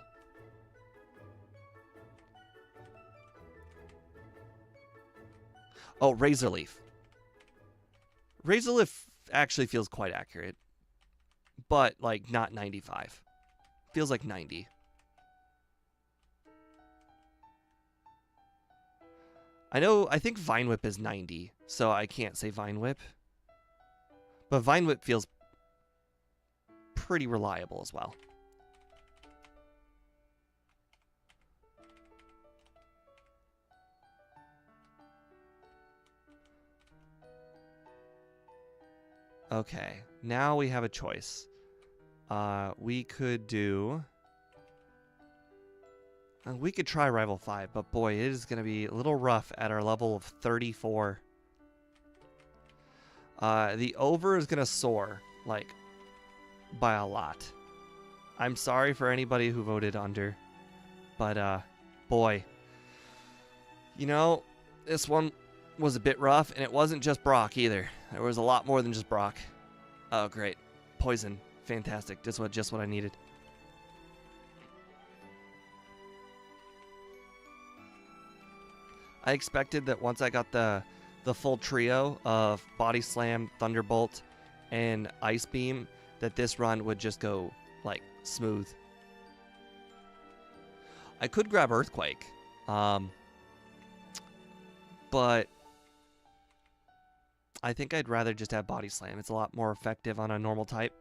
Oh, Razor Leaf. Razor Leaf actually feels quite accurate, but like not 95. Feels like 90. I think Vine Whip is 90, so I can't say Vine Whip. But Vine Whip feels pretty reliable as well. Okay, now we have a choice. We could do... we could try Rival 5, but boy, it is going to be a little rough at our level of 34. The over is going to soar, like, by a lot. I'm sorry for anybody who voted under, but, boy. You know, this one was a bit rough, and it wasn't just Brock either. There was a lot more than just Brock. Oh, great. Poison. Fantastic. Just what I needed. I expected that once I got the full trio of Body Slam, Thunderbolt, and Ice Beam, that this run would just go, like, smooth. I could grab Earthquake, but I think I'd rather just have Body Slam. It's a lot more effective on a normal type.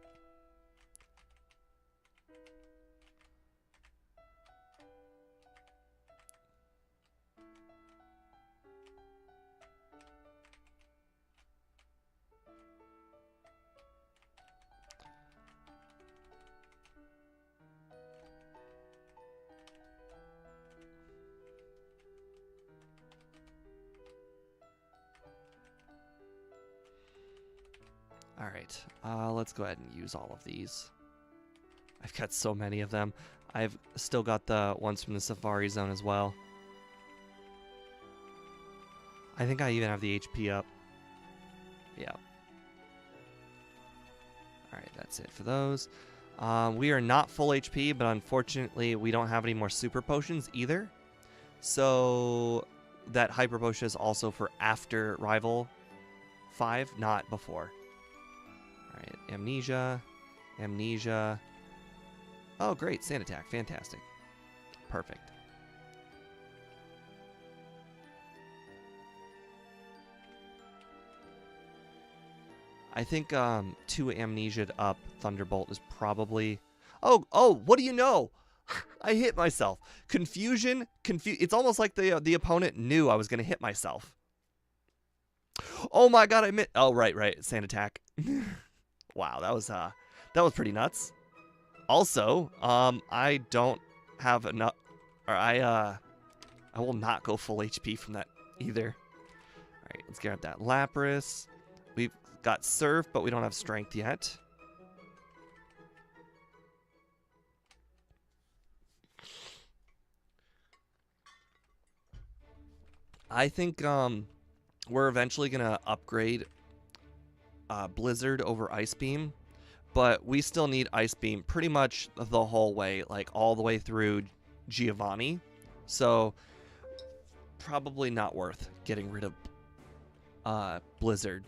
Alright, let's go ahead and use all of these. I've got so many of them. I've still got the ones from the Safari Zone as well. I think I even have the HP up. Yeah. Alright, that's it for those. We are not full HP, but unfortunately we don't have any more Super Potions either. So that Hyper Potion is also for after Rival 5, not before. Alright, Amnesia. Amnesia. Oh, great. Sand Attack. Fantastic. Perfect. I think 2 Amnesia'd up Thunderbolt is probably... Oh, what do you know? I hit myself. Confusion. It's almost like the opponent knew I was going to hit myself. Oh my god, I missed... Oh, right. Sand Attack. Wow, that was pretty nuts. Also, I don't have enough, or I will not go full HP from that either. All right, let's grab that Lapras. We've got Surf, but we don't have Strength yet. I think we're eventually gonna upgrade Blizzard over Ice Beam, but we still need Ice Beam pretty much the whole way, like all the way through Giovanni. So probably not worth getting rid of Blizzard.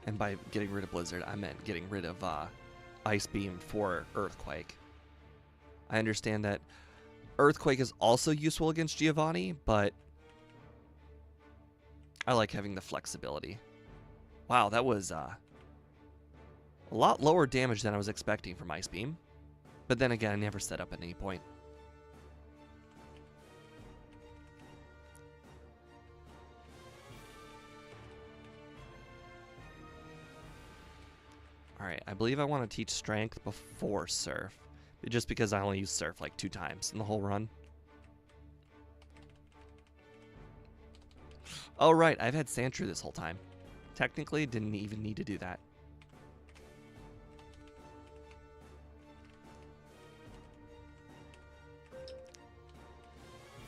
And by getting rid of Blizzard, I meant getting rid of Ice Beam for Earthquake. I understand that Earthquake is also useful against Giovanni, but I like having the flexibility. Wow, that was a lot lower damage than I was expecting from Ice Beam. But then again, I never set up at any point. Alright, I believe I want to teach Strength before Surf. Just because I only used Surf like 2 times in the whole run. Oh right, I've had Sandshrew this whole time. Technically, didn't even need to do that.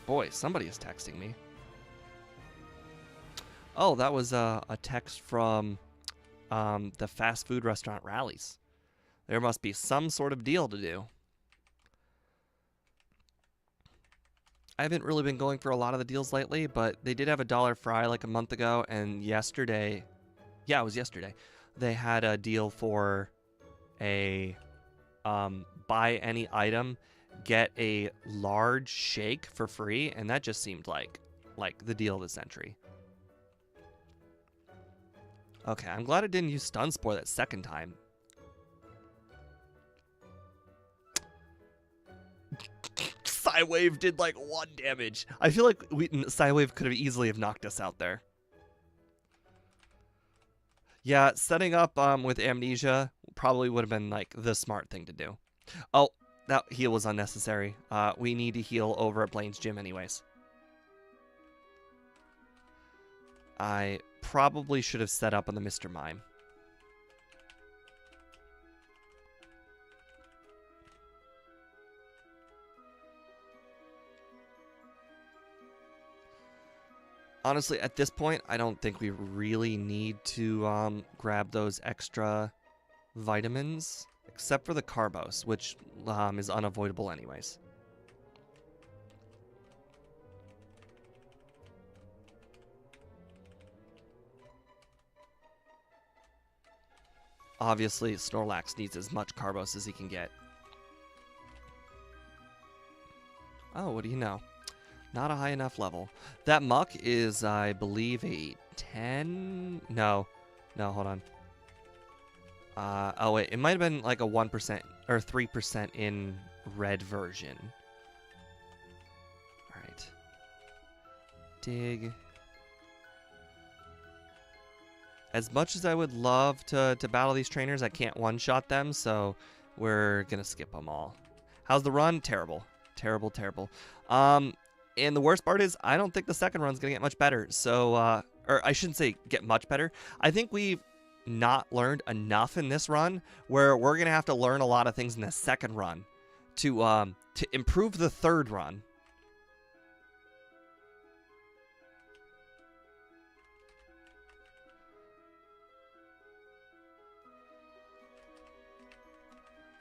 Boy, somebody is texting me. Oh, that was a text from the fast food restaurant Rallies. There must be some sort of deal to do. I haven't really been going for a lot of the deals lately, but they did have a $1 fry like a month ago, and yesterday, yeah, it was yesterday, they had a deal for a buy any item, get a large shake for free, and that just seemed like the deal of the century. Okay, I'm glad it didn't use Stun Spore that second time. Psywave did like 1 damage. I feel like Psywave could have easily have knocked us out there. Yeah, setting up with Amnesia probably would have been like the smart thing to do. Oh, that heal was unnecessary. We need to heal over at Blaine's gym anyways. I probably should have set up on the Mr. Mime. Honestly, at this point, I don't think we really need to grab those extra vitamins, except for the Carbos, which is unavoidable anyways. Obviously, Snorlax needs as much Carbos as he can get. Oh, what do you know? Not a high enough level. That Muck is, I believe, a 10? No, hold on. Oh wait, it might have been like a 1% or 3% in red version. All right. Dig. As much as I would love to battle these trainers, I can't one-shot them, so we're gonna skip them all. How's the run? Terrible. Terrible, terrible. And the worst part is, I don't think the second run's going to get much better. So, or I shouldn't say get much better. I think we've not learned enough in this run where we're going to have to learn a lot of things in the second run to improve the third run.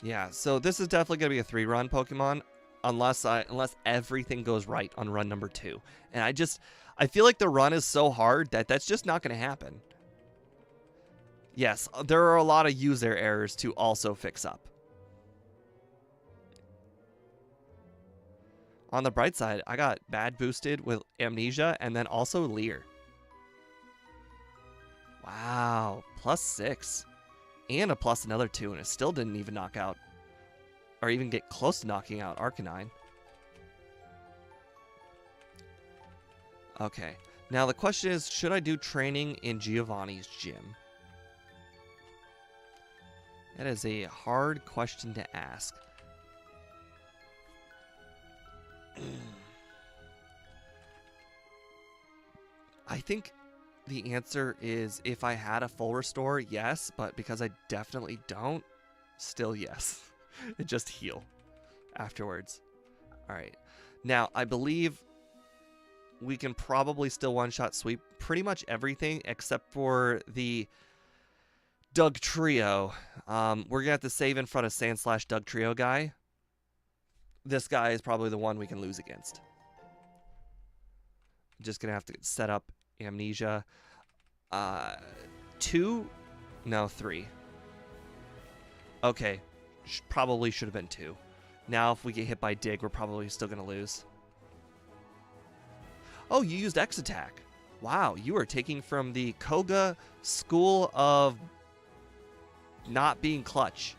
Yeah, so this is definitely going to be a 3-run Pokemon. Unless everything goes right on run number 2. And I feel like the run is so hard that that's just not going to happen. Yes, there are a lot of user errors to also fix up. On the bright side, I got bad boosted with Amnesia and then also Leer. Wow, +6. And a plus another 2, and it still didn't even knock out. Or even get close to knocking out Arcanine. Okay. Now the question is, should I do training in Giovanni's gym? That is a hard question to ask. I think the answer is if I had a full restore, yes, but because I definitely don't, still yes. It just heal. afterwards. All right. Now, I believe we can probably still one-shot sweep pretty much everything except for the Doug Trio. We're going to have to save in front of Sand/Doug Trio guy. This guy is probably the one we can lose against. Just going to have to set up Amnesia. 2? No, 3. Okay. Probably should have been 2. Now, if we get hit by Dig, we're probably still going to lose. Oh, you used X attack. Wow, you are taking from the Koga school of not being clutch.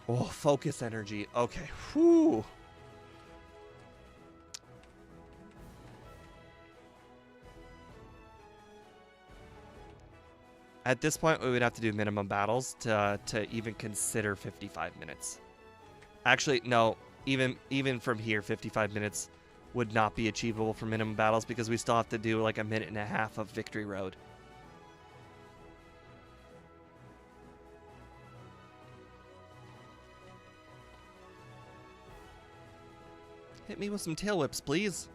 Oh, focus energy. Okay. Whew. At this point, we would have to do minimum battles to even consider 55 minutes. Actually, no. Even from here, 55 minutes would not be achievable for minimum battles because we still have to do like a minute and a half of Victory Road. Hit me with some tail whips, please.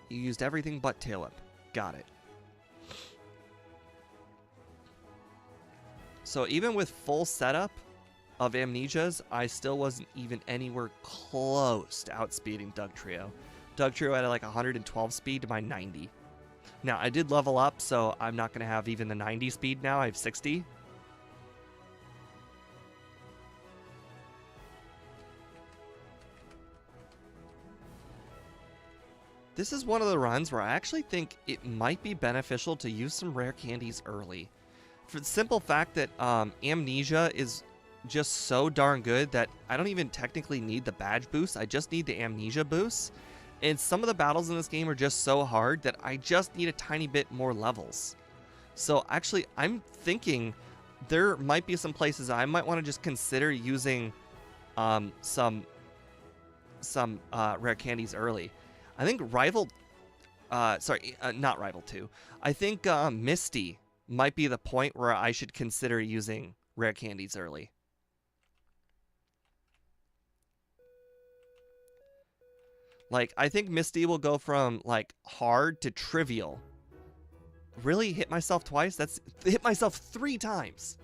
You used everything but tail whip. Got it. So even with full setup of Amnesias, I still wasn't even anywhere close to outspeeding Doug Trio. Doug Trio had like 112 speed to my 90. Now, I did level up, so I'm not going to have even the 90 speed now. I have 60. This is one of the runs where I actually think it might be beneficial to use some rare candies early. For the simple fact that Amnesia is just so darn good that I don't even technically need the badge boost. I just need the Amnesia boost. And some of the battles in this game are just so hard that I just need a tiny bit more levels. So actually, I'm thinking there might be some places I might want to just consider using some rare candies early. I think not Rival 2. I think Misty might be the point where I should consider using rare candies early. Like, I think Misty will go from, like, hard to trivial. Really? Hit myself twice? That's hit myself 3 times.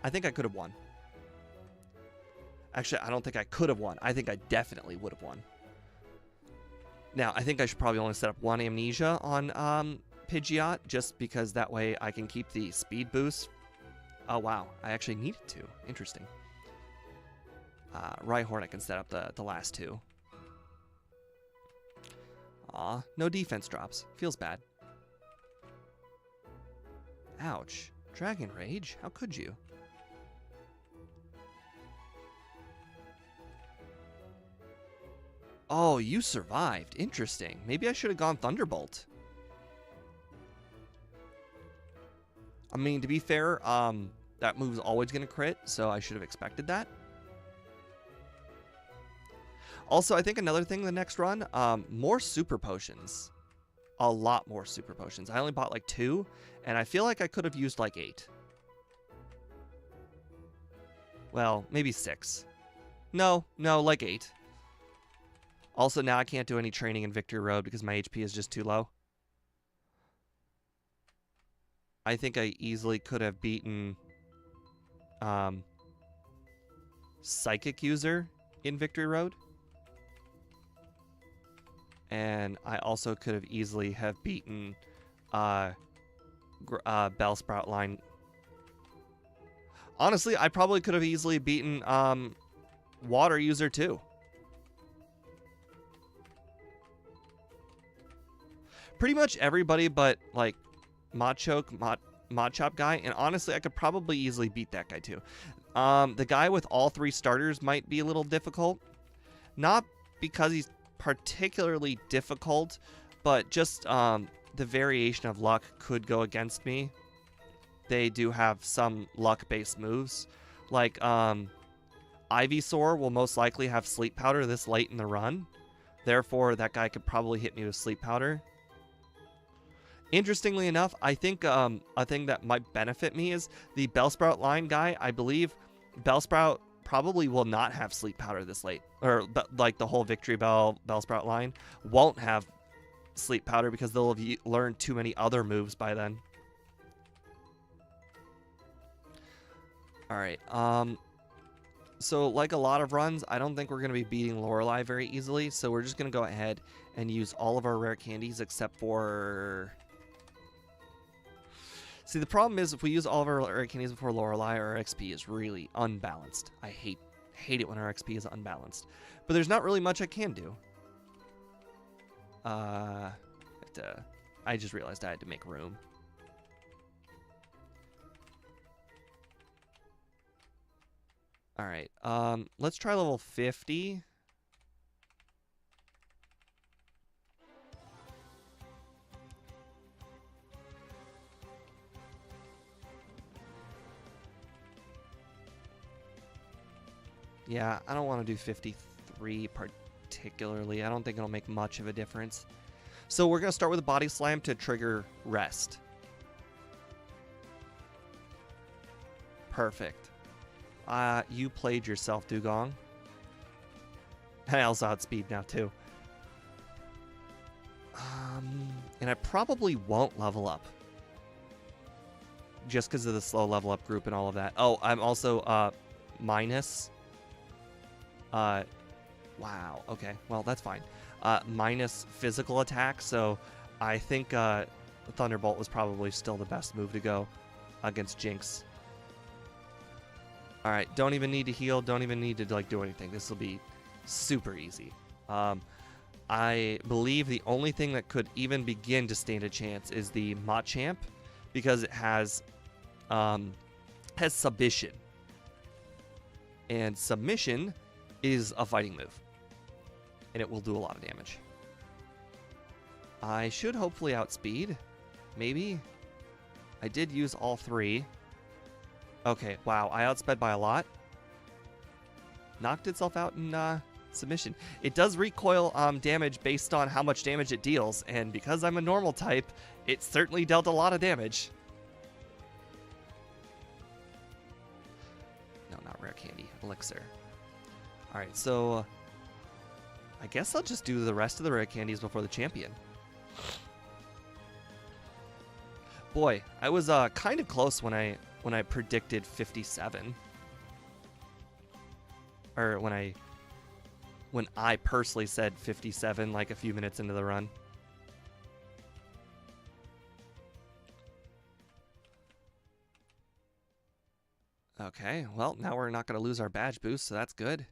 I think I could have won. Actually, I don't think I could have won. I think I definitely would have won. Now, I think I should probably only set up 1 Amnesia on Pidgeot, just because that way I can keep the speed boost. Oh, wow. I actually needed to. Interesting. Rhyhorn, I can set up the last 2. Aw, no defense drops. Feels bad. Ouch. Dragon Rage? How could you? Oh, you survived. Interesting. Maybe I should have gone Thunderbolt. I mean, to be fair, that move's always going to crit, so I should have expected that. Also, I think another thing the next run, more super potions. A lot more super potions. I only bought like 2, and I feel like I could have used like 8. Well, maybe 6. No, like 8. Also, now I can't do any training in Victory Road because my HP is just too low. I think I easily could have beaten Psychic User in Victory Road. And I also could have easily have beaten Bellsprout line. Honestly, I probably could have easily beaten Water User too. Pretty much everybody but, like, Machop guy. And honestly, I could probably easily beat that guy, too. The guy with all 3 starters might be a little difficult. Not because he's particularly difficult, but just the variation of luck could go against me. They do have some luck-based moves. Like, Ivysaur will most likely have Sleep Powder this late in the run. Therefore, that guy could probably hit me with Sleep Powder. Interestingly enough, I think a thing that might benefit me is the Bellsprout line guy. I believe Bellsprout probably will not have Sleep Powder this late. Or, like, the whole Victory Bell Bellsprout line won't have Sleep Powder because they'll have learned too many other moves by then. Alright, so like a lot of runs, I don't think we're going to be beating Lorelei very easily, so we're just going to go ahead and use all of our rare candies except for... See, the problem is if we use all of our rare candies before Lorelei, our XP is really unbalanced. I hate it when our XP is unbalanced. But there's not really much I can do. I just realized I had to make room. Alright, let's try level 50. Yeah, I don't want to do 53 particularly. I don't think it'll make much of a difference. So we're going to start with a Body Slam to trigger Rest. Perfect. You played yourself, Dugong. And I also outspeed now, too. And I probably won't level up. Just because of the slow level up group and all of that. Oh, I'm also, minus... wow, okay. Well, that's fine. Minus physical attack, so I think, Thunderbolt was probably still the best move to go against Jinx. Alright, don't even need to heal, don't even need to, like, do anything. This will be super easy. I believe the only thing that could even begin to stand a chance is the Machamp, because it has Submission. And Submission is a fighting move. And it will do a lot of damage. I should hopefully outspeed. Maybe. I did use all three. Okay, wow, I outsped by a lot. Knocked itself out in submission. It does recoil damage based on how much damage it deals, and because I'm a normal type, it certainly dealt a lot of damage. No, not rare candy. Elixir. Alright, so I guess I'll just do the rest of the rare candies before the champion. Boy, I was kind of close when I predicted 57. Or when I personally said 57 like a few minutes into the run. Okay, well, now we're not going to lose our badge boost, so that's good.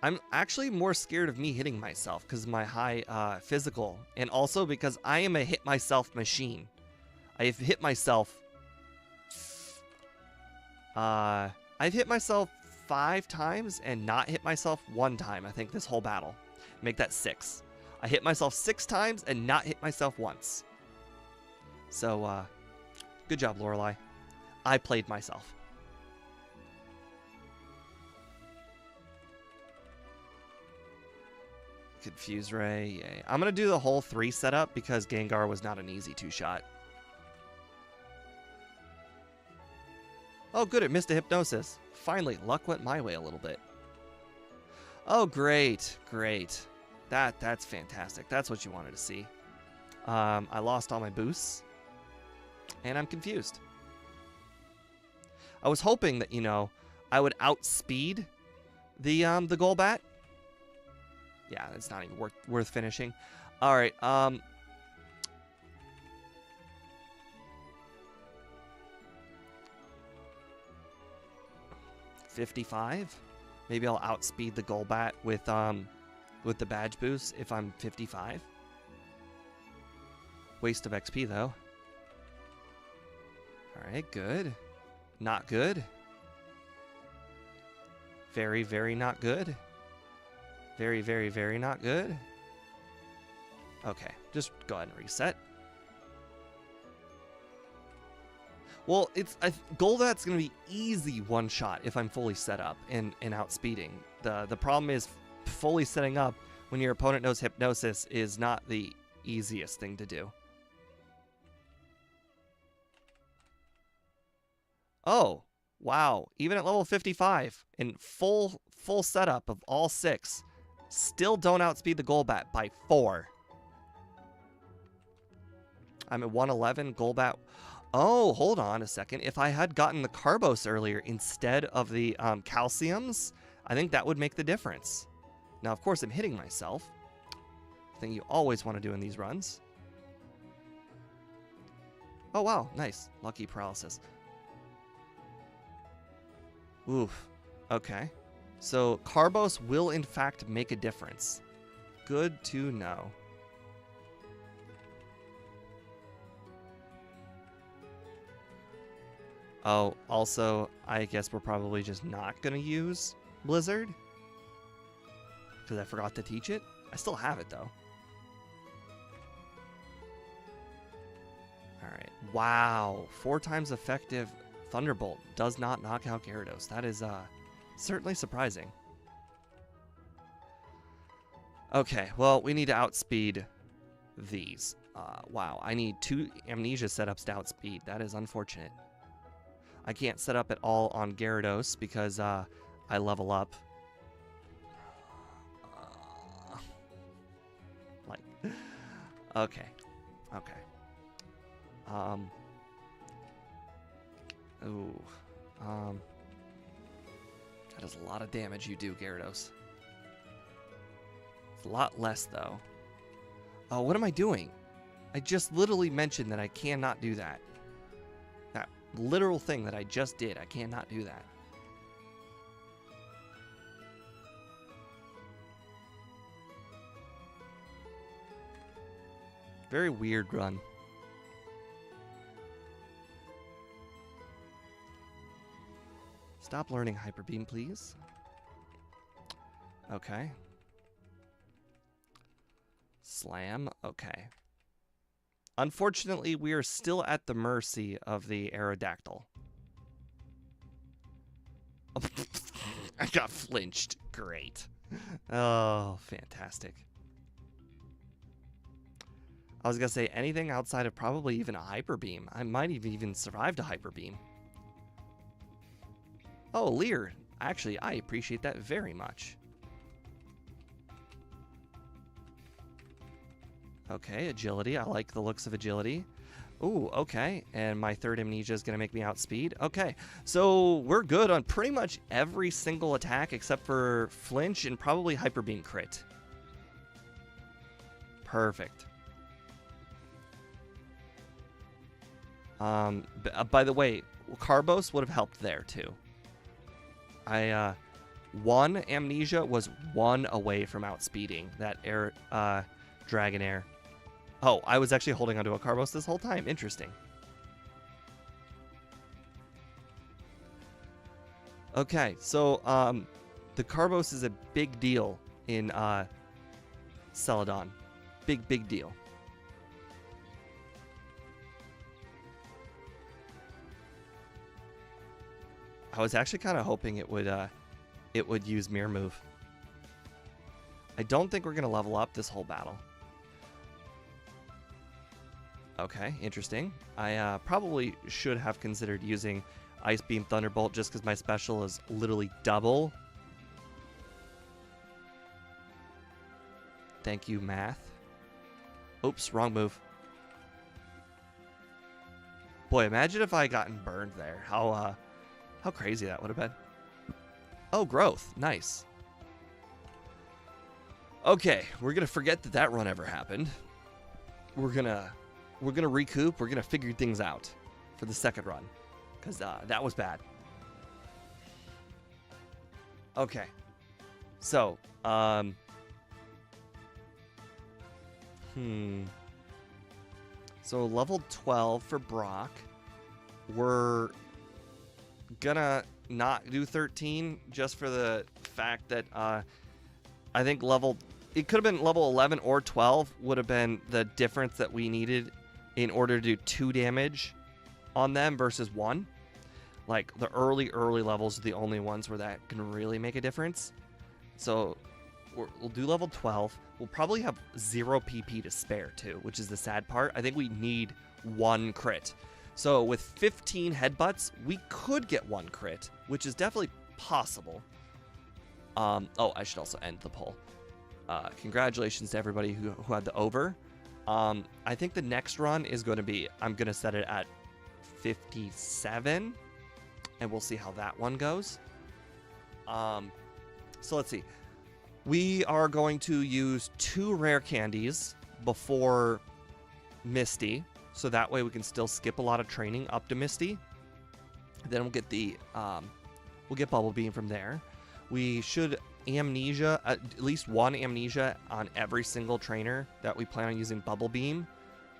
I'm actually more scared of me hitting myself because of my high physical, and also because I am a hit myself machine. I've hit myself... I've hit myself 5 times and not hit myself 1 time, I think, this whole battle. Make that 6. I hit myself 6 times and not hit myself once. So, good job, Lorelei. I played myself. Confuse Ray, yay. I'm going to do the whole 3 setup because Gengar was not an easy 2-shot. Oh, good, it missed a Hypnosis. Finally, luck went my way a little bit. Oh, great, great. That's fantastic. That's what you wanted to see. I lost all my boosts, and I'm confused. I was hoping that, you know, I would outspeed the Golbat. Yeah, it's not even worth finishing. All right, 55. Maybe I'll outspeed the Golbat with the badge boost if I'm 55. Waste of XP though. All right, good. Not good. Very, very not good. Very, very, very not good. Okay, just go ahead and reset. Well, Golbat's going to be easy one-shot if I'm fully set up and outspeeding. The problem is fully setting up when your opponent knows Hypnosis is not the easiest thing to do. Oh, wow. Even at level 55, in full setup of all 6, still don't outspeed the Golbat by 4. I'm at 111, Golbat. Oh, hold on a second. If I had gotten the Carbos earlier instead of the Calciums, I think that would make the difference. Now, of course, I'm hitting myself. Thing you always want to do in these runs. Oh, wow. Nice. Lucky paralysis. Oof. Okay. So, Carbos will, in fact, make a difference. Good to know. Oh, also, I guess we're probably just not going to use Blizzard. Because I forgot to teach it. I still have it, though. Alright. Wow. 4 times effective Thunderbolt does not knock out Gyarados. That is certainly surprising. Okay, well, we need to outspeed these. Wow, I need 2 Amnesia setups to outspeed. That is unfortunate. I can't set up at all on Gyarados because I level up. Okay. That is a lot of damage you do, Gyarados. It's a lot less, though. Oh, what am I doing? I just literally mentioned that I cannot do that. That literal thing that I just did, I cannot do that. Very weird run. Stop learning Hyper Beam, please. Okay. Slam. Okay. Unfortunately, we are still at the mercy of the Aerodactyl. I got flinched. Great. Oh, fantastic. I was going to say anything outside of probably even a Hyper Beam. I might have even survived a Hyper Beam. Oh, Leer. Actually, I appreciate that very much. Okay, agility. I like the looks of agility. Ooh, okay. And my third Amnesia is going to make me outspeed. Okay, so we're good on pretty much every single attack except for flinch and probably Hyper Beam crit. Perfect. By the way, Carbos would have helped there too. One Amnesia was 1 away from outspeeding that Dragonair. Oh, I was actually holding onto a Carbos this whole time. Interesting. Okay, so the Carbos is a big deal in Celadon. Big deal. I was actually kind of hoping it would use Mirror Move. I don't think we're going to level up this whole battle. Okay, interesting. I probably should have considered using Ice Beam Thunderbolt just because my special is literally double. Thank you, math. Oops, wrong move. Boy, imagine if I gotten burned there. How crazy that would have been. Oh, growth. Nice. Okay, we're going to forget that run ever happened. We're going to recoup. We're going to figure things out for the second run because that was bad. Okay. So, So level 12 for Brock. We're gonna not do 13 just for the fact that I think it could have been level 11 or 12 would have been the difference that we needed in order to do 2 damage on them versus 1. Like the early levels are the only ones where that can really make a difference. So we'll do level 12. We'll probably have 0 PP to spare too, which is the sad part. I think we need 1 crit. So with 15 headbutts, we could get 1 crit, which is definitely possible. Oh, I should also end the poll. Congratulations to everybody who had the over. I think the next run is going to be, I'm going to set it at 57, and we'll see how that one goes. So let's see. We are going to use 2 rare candies before Misty, so that way we can still skip a lot of training up to Misty. Then we'll get the we'll get Bubble Beam from there. We should Amnesia, at least 1 Amnesia on every single trainer that we plan on using Bubble Beam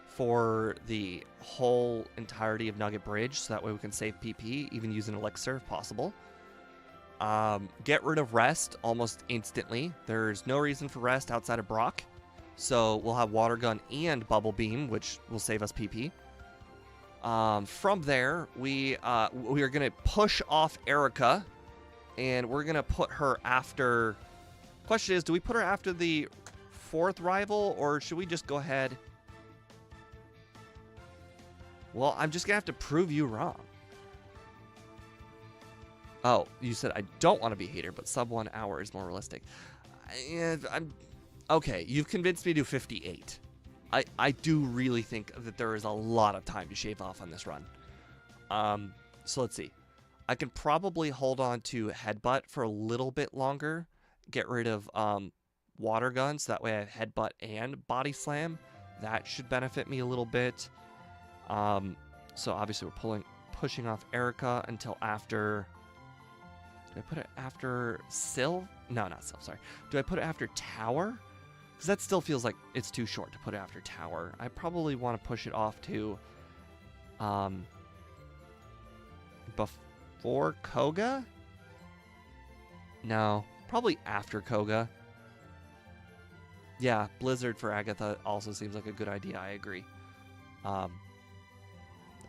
for the whole entirety of Nugget Bridge, so that way we can save PP, even use an Elixir if possible. Get rid of Rest almost instantly. There's no reason for Rest outside of Brock. So we'll have Water Gun and Bubble Beam, which will save us PP. From there, we are going to push off Erica, and we're going to put her after... Question is, do we put her after the 4th rival, or should we just go ahead... Well, I'm just going to have to prove you wrong. Oh, you said I don't want to be a hater, but sub 1 hour is more realistic. Okay, you've convinced me to 58. I do really think that there is a lot of time to shave off on this run. So let's see. I can probably hold on to Headbutt for a little bit longer. Get rid of Water Gun, so that way I have Headbutt and Body Slam. That should benefit me a little bit. So obviously we're pushing off Erica until after... Do I put it after Syl? No, not Syl, sorry. Do I put it after Tower? Because that still feels like it's too short to put it after Tower. I probably want to push it off to before Koga? No, probably after Koga. Yeah, Blizzard for Agatha also seems like a good idea. I agree.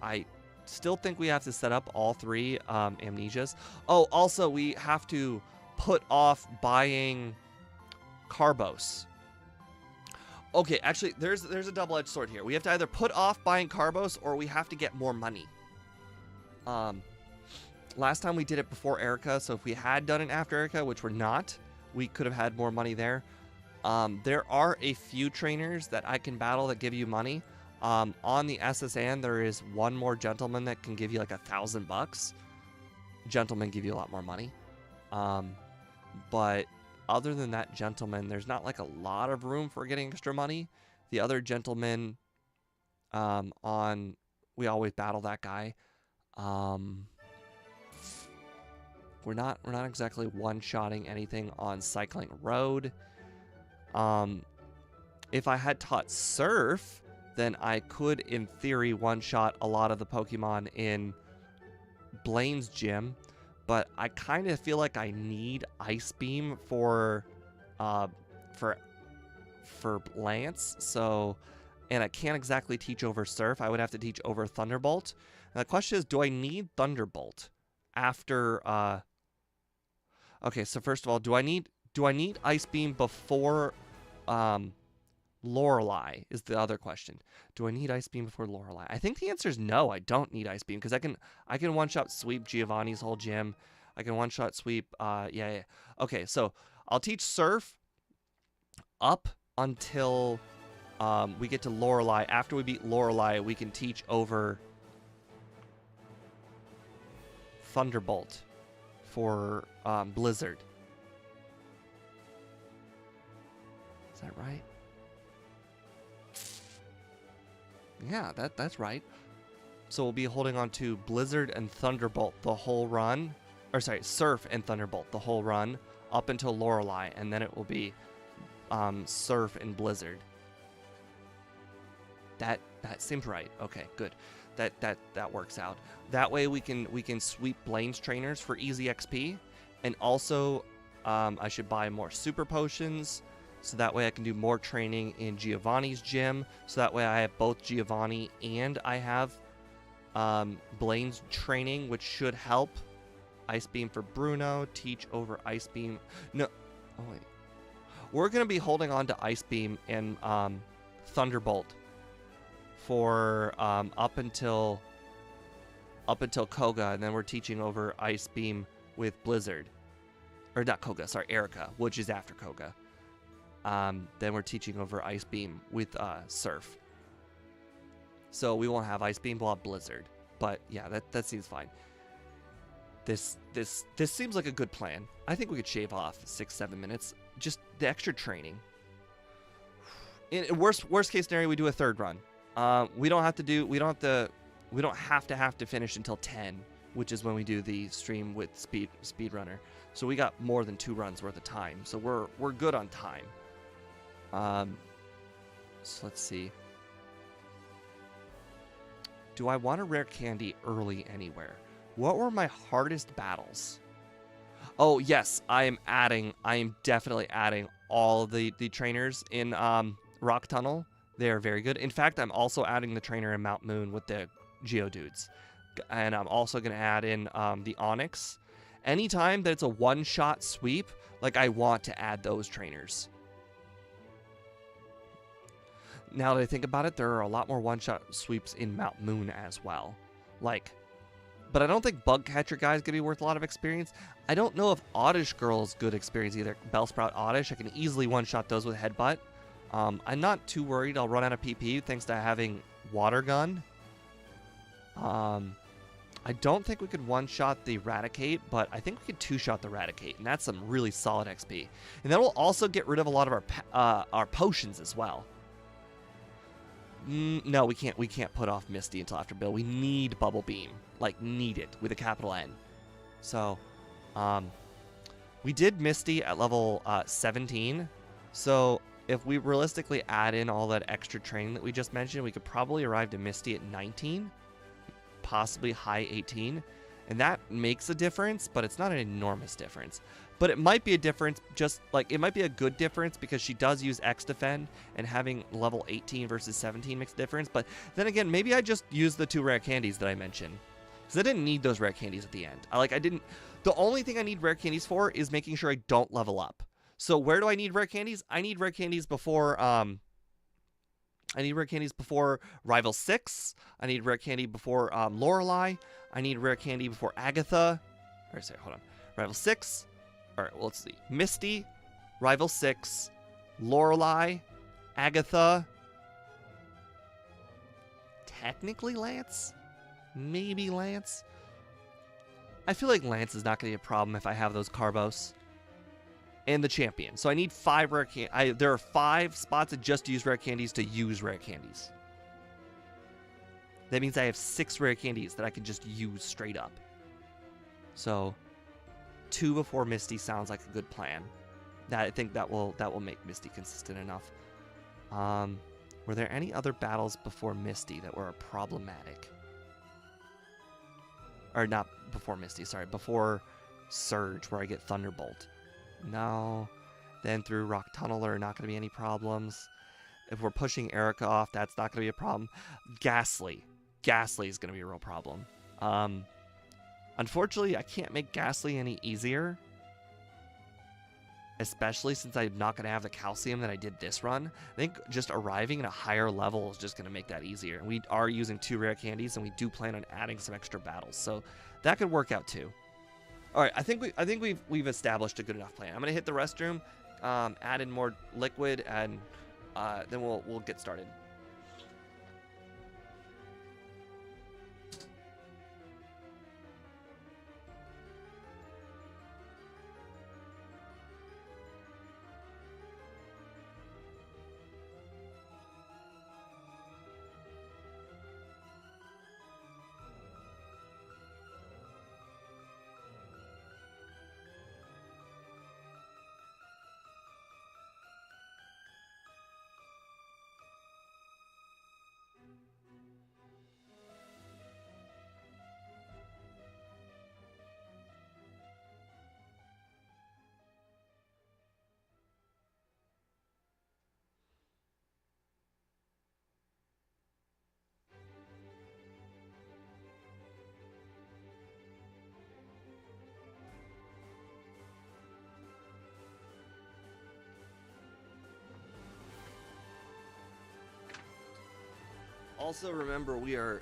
I still think we have to set up all 3 Amnesias. Oh, also we have to put off buying Carbos. Okay, actually, there's a double-edged sword here. We have to either put off buying Carbos or we have to get more money. Last time we did it before Erica, so if we had done it after Erica, which we're not, we could have had more money there. There are a few trainers that I can battle that give you money. On the SSN, there is 1 more gentleman that can give you like $1,000. Gentlemen give you a lot more money. But other than that gentleman, there's not like a lot of room for getting extra money. The other gentleman, we always battle that guy. We're not exactly one-shotting anything on Cycling Road. If I had taught Surf, then I could, in theory, one-shot a lot of the Pokemon in Blaine's gym, but I kind of feel like I need Ice Beam for Lance, so, and I can't exactly teach over Surf. I would have to teach over Thunderbolt. And the question is, do I need Thunderbolt after, okay, so first of all, do I need Ice Beam before, Lorelei is the other question. Do I need Ice Beam before Lorelei? I think the answer is no, I don't need Ice Beam, because I can one-shot sweep Giovanni's whole gym. I can one-shot sweep, yeah. Okay, so I'll teach Surf up until we get to Lorelei. After we beat Lorelei, we can teach over Thunderbolt for Blizzard. Is that right? Yeah, that's right. So we'll be holding on to Blizzard and Thunderbolt the whole run. Or sorry, Surf and Thunderbolt the whole run up until Lorelei, and then it will be Surf and Blizzard. That seems right. Okay, good. That works out. That way we can sweep Blaine's trainers for easy XP, and also I should buy more super potions. So that way I can do more training in Giovanni's gym. So that way I have both Giovanni and I have Blaine's training, which should help. Ice Beam for Bruno. Teach over Ice Beam. No. Oh, wait. We're going to be holding on to Ice Beam and Thunderbolt for up until up until Koga, and then we're teaching over Ice Beam with Blizzard. Or not Koga, sorry, Erica, which is after Koga. Then we're teaching over Ice Beam with Surf. So we won't have Ice Beam, we'll have Blizzard. But yeah, that seems fine. This seems like a good plan. I think we could shave off 6-7 minutes. Just the extra training. In worst case scenario, we do a third run. We don't have to finish until 10, which is when we do the stream with speedrunner. So we got more than 2 runs worth of time. So we're good on time. So let's see. Do I want a rare candy early anywhere? What were my hardest battles? Oh yes, I am definitely adding all the trainers in Rock Tunnel. They are very good. In fact, I'm also adding the trainer in Mount Moon with the Geodudes. And I'm also going to add in the Onyx. Anytime that it's a one-shot sweep, like, I want to add those trainers. Now that I think about it, there are a lot more one-shot sweeps in Mount Moon as well. Like, but I don't think Bug Catcher Guy is going to be worth a lot of experience. I don't know if Oddish Girl is good experience either. Bellsprout Oddish, I can easily one-shot those with Headbutt. I'm not too worried I'll run out of PP thanks to having Water Gun. I don't think we could one-shot the Raticate, but I think we could two-shot the Raticate, and that's some really solid XP. And that will also get rid of a lot of our potions as well. No, we can't put off Misty until after Bill. We need Bubble Beam, like, need it with a capital N. So, we did Misty at level 17. So if we realistically add in all that extra training that we just mentioned, we could probably arrive to Misty at 19. Possibly high 18, and that makes a difference, but it's not an enormous difference. But it might be a difference, just like it might be a good difference because she does use X defend, and having level 18 versus 17 makes a difference. But then again, maybe I just use the 2 rare candies that I mentioned, because I didn't need those rare candies at the end. The only thing I need rare candies for is making sure I don't level up. So where do I need rare candies? I need rare candies before Rival 6. I need rare candy before Lorelei. I need rare candy before Agatha. Or sorry, hold on. Rival 6. Alright, well, let's see. Misty, Rival 6, Lorelei, Agatha. Technically Lance? Maybe Lance? I feel like Lance is not going to be a problem if I have those Carbos. And the champion. So I need 5 rare candies. There are 5 spots that just use rare candies to use rare candies. That means I have 6 rare candies that I can just use straight up. So 2 before Misty sounds like a good plan. I think that will make Misty consistent enough. Were there any other battles before Misty that were problematic? Or not before Misty, sorry. Before Surge, where I get Thunderbolt. No. Then through Rock Tunnel, there are not going to be any problems. If we're pushing Erica off, that's not going to be a problem. Ghastly. Ghastly is going to be a real problem. Unfortunately, I can't make Ghastly any easier. Especially since I'm not going to have the calcium that I did this run. I think just arriving at a higher level is just going to make that easier. And we are using 2 rare candies, and we do plan on adding some extra battles. So that could work out too. All right, I think we've established a good enough plan. I'm gonna hit the restroom, add in more liquid, and then we'll get started. Also remember, we are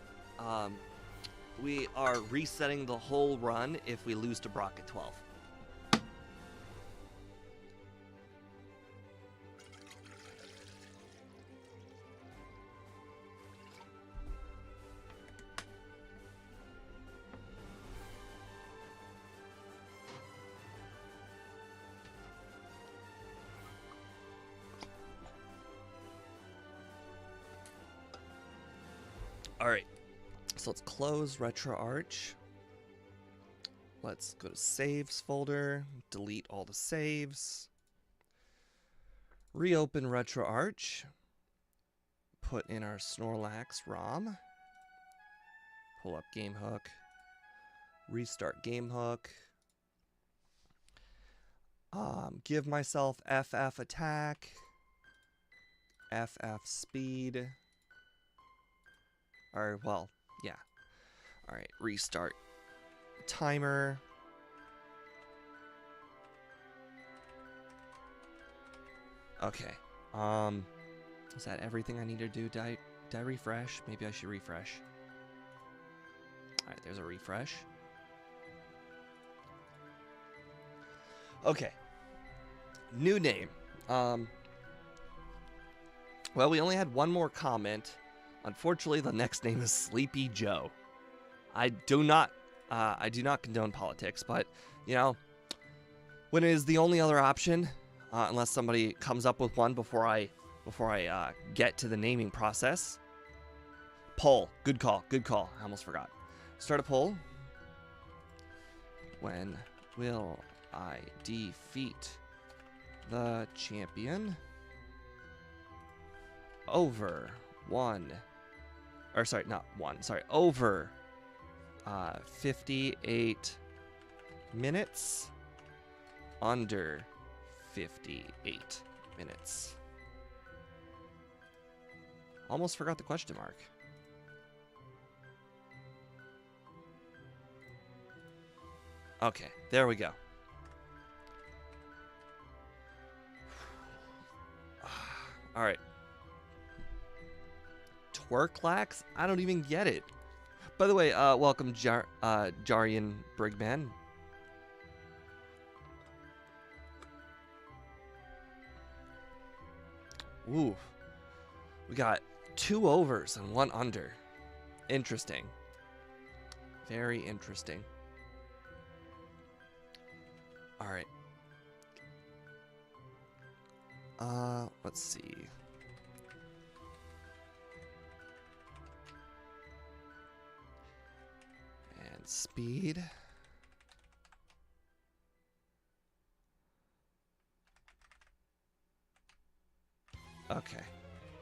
we are resetting the whole run if we lose to Brock at 12. Alright, so let's close Retro Arch. Let's go to Saves folder, delete all the saves. Reopen Retro Arch. Put in our Snorlax ROM. Pull up Game Hook. Restart Game Hook. Give myself FF attack. FF speed. Or, well, yeah. Alright, restart timer. Okay. Is that everything I need to do? Did I refresh? Maybe I should refresh. Alright, there's a refresh. Okay. New name. Well, we only had one more comment. Unfortunately, the next name is Sleepy Joe. I do not condone politics, but you know, when it is the only other option, unless somebody comes up with one before I get to the naming process. Poll. Good call. Good call. I almost forgot. Start a poll. When will I defeat the champion? Over over 58 minutes, under 58 minutes. Almost forgot the question mark. Okay, there we go. All right. Twerklax? I don't even get it. By the way, welcome Jarian Brigman. Ooh. We got 2 overs and 1 under. Interesting. Very interesting. Alright. Let's see. And speed. Okay.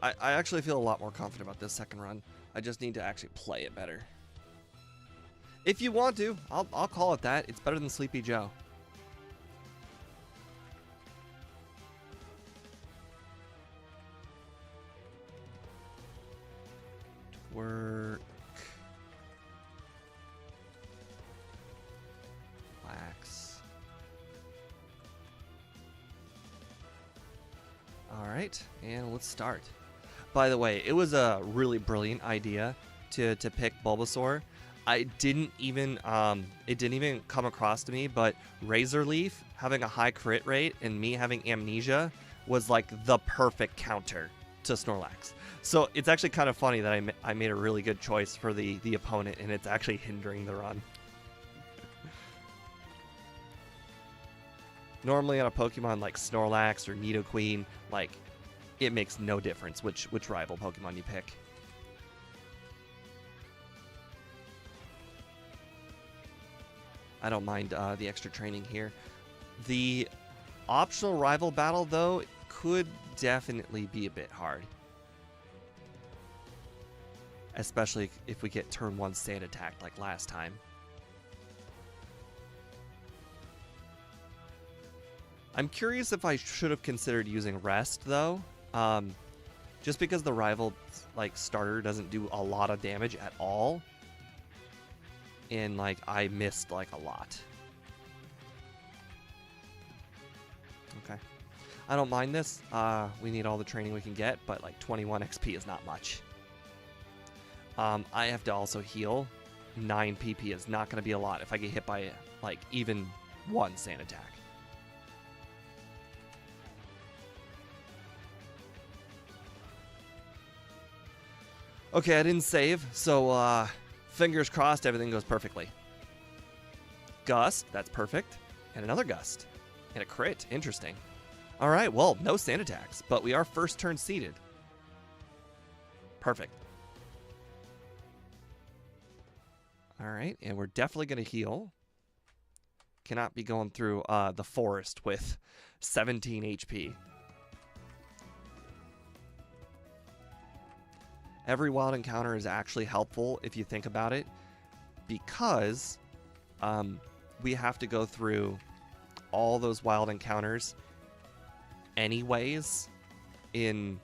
I actually feel a lot more confident about this second run. I just need to actually play it better. If you want to, I'll call it that. It's better than Sleepy Joe. Work. Relax. Alright, and let's start. By the way, it was a really brilliant idea to pick Bulbasaur. It didn't even come across to me, but Razor Leaf having a high crit rate and me having amnesia was like the perfect counter to Snorlax. So it's actually kind of funny that I made a really good choice for the opponent, and it's actually hindering the run. Normally on a Pokemon like Snorlax or Nidoqueen, like, it makes no difference which rival Pokemon you pick. I don't mind the extra training here. The optional rival battle, though, could definitely be a bit hard. Especially if we get turn 1 sand attacked like last time. I'm curious if I should have considered using Rest, though. Just because the rival like starter doesn't do a lot of damage at all. And like I missed like a lot. Okay. I don't mind this. We need all the training we can get, but like 21 XP is not much. I have to also heal. 9 PP is not going to be a lot if I get hit by, like, even one sand attack. Okay, I didn't save, so fingers crossed everything goes perfectly. Gust, that's perfect. And another gust. And a crit, interesting. Alright, well, no sand attacks, but we are first turn seeded. Perfect. Alright, and we're definitely going to heal. Cannot be going through the forest with 17 HP. Every wild encounter is actually helpful if you think about it, because we have to go through all those wild encounters anyways in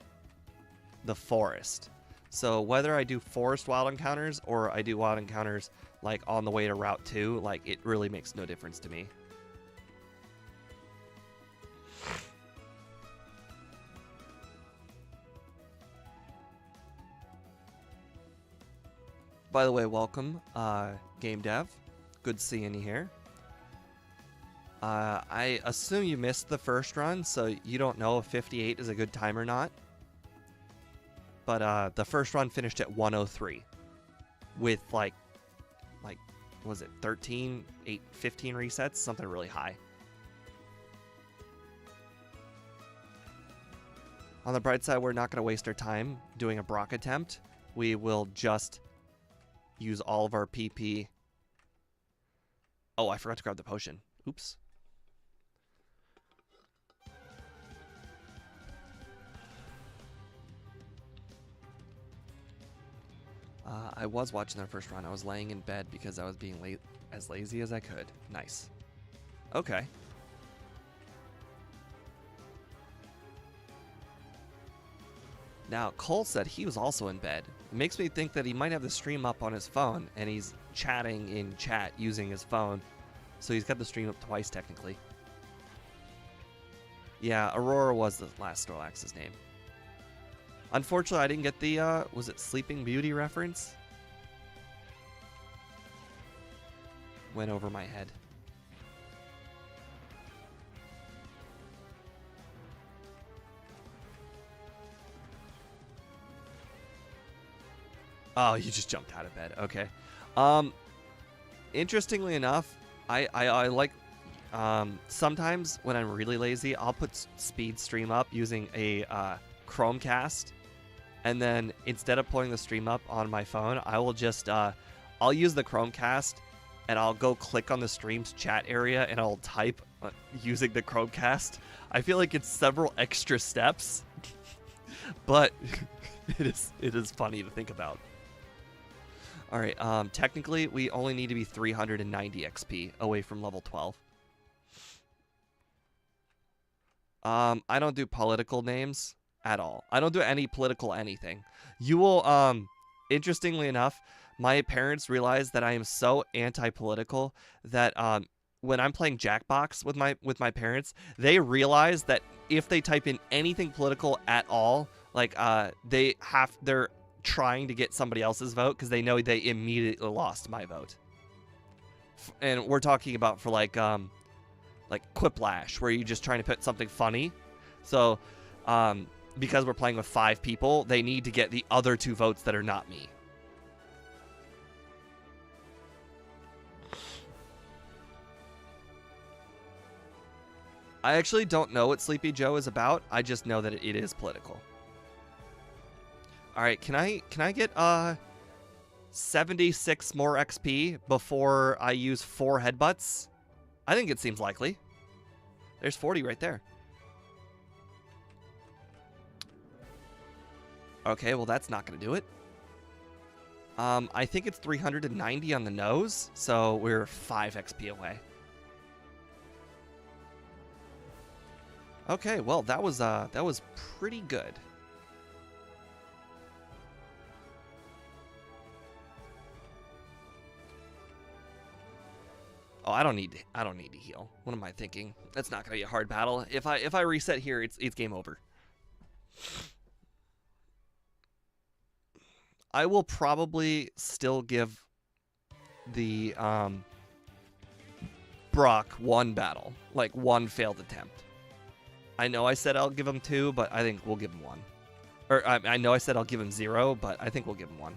the forest. So whether I do forest wild encounters or I do wild encounters like on the way to Route 2, like it really makes no difference to me. By the way, welcome, Game Dev. Good seeing you here. I assume you missed the first run, so you don't know if 58 is a good time or not. But the first run finished at 103 with like what was it, 13, 8, 15 resets? Something really high. On the bright side, we're not going to waste our time doing a Brock attempt. We will just use all of our PP. Oh, I forgot to grab the potion. Oops. I was watching that first run. I was laying in bed because I was being as lazy as I could. Nice. Okay. Now, Cole said he was also in bed. It makes me think that he might have the stream up on his phone, and he's chatting in chat using his phone. So he's got the stream up twice, technically. Yeah, Aurora was the last Snorlax's name. Unfortunately, I didn't get the, was it Sleeping Beauty reference? Went over my head. Oh, you just jumped out of bed. Okay. Interestingly enough, I like, sometimes when I'm really lazy, I'll put speed stream up using a Chromecast. And then instead of pulling the stream up on my phone, I will just, I'll use the Chromecast and I'll go click on the stream's chat area and I'll type using the Chromecast. I feel like it's several extra steps, but it is funny to think about. All right, technically, we only need to be 390 XP away from level 12. I don't do political names at all. I don't do any political anything. You will, interestingly enough, my parents realize that I am so anti-political that, when I'm playing Jackbox with my parents, they realize that if they type in anything political at all, like, they're trying to get somebody else's vote because they know they immediately lost my vote. And we're talking about for like Quiplash, where you're just trying to put something funny. So because we're playing with 5 people, they need to get the other 2 votes that are not me. I actually don't know what Sleepy Joe is about. I just know that it is political. All right, can I get 76 more XP before I use 4 headbutts? I think it seems likely. There's 40 right there. Okay, well that's not gonna do it. I think it's 390 on the nose, so we're 5 XP away. Okay, well that was pretty good. Oh, I don't need to heal. What am I thinking? That's not gonna be a hard battle. If I reset here, it's game over. I will probably still give the Brock 1 battle. Like 1 failed attempt. I know I said I'll give him 2, but I think we'll give him 1. Or I know I said I'll give him 0, but I think we'll give him 1.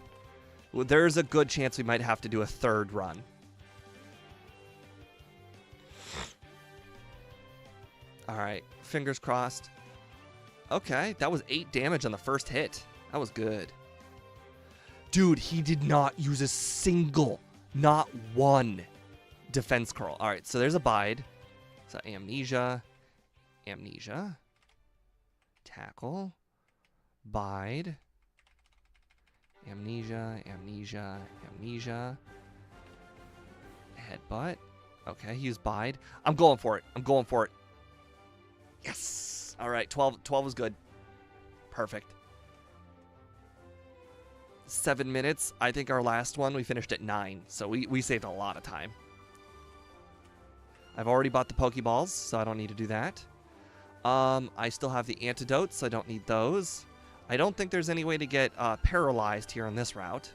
Well, there's a good chance we might have to do a 3rd run. Alright, fingers crossed. Okay, that was 8 damage on the first hit. That was good. Dude, he did not use a single, not 1 defense curl. Alright, so there's a bide. So amnesia, amnesia, tackle, bide, amnesia, amnesia, amnesia, headbutt. Okay, he used bide. I'm going for it. I'm going for it. Yes! Alright, 12 was good. Perfect. 7 minutes. I think our last one, we finished at 9. So we saved a lot of time. I've already bought the Pokeballs, so I don't need to do that. I still have the antidotes, so I don't need those. I don't think there's any way to get paralyzed here on this route.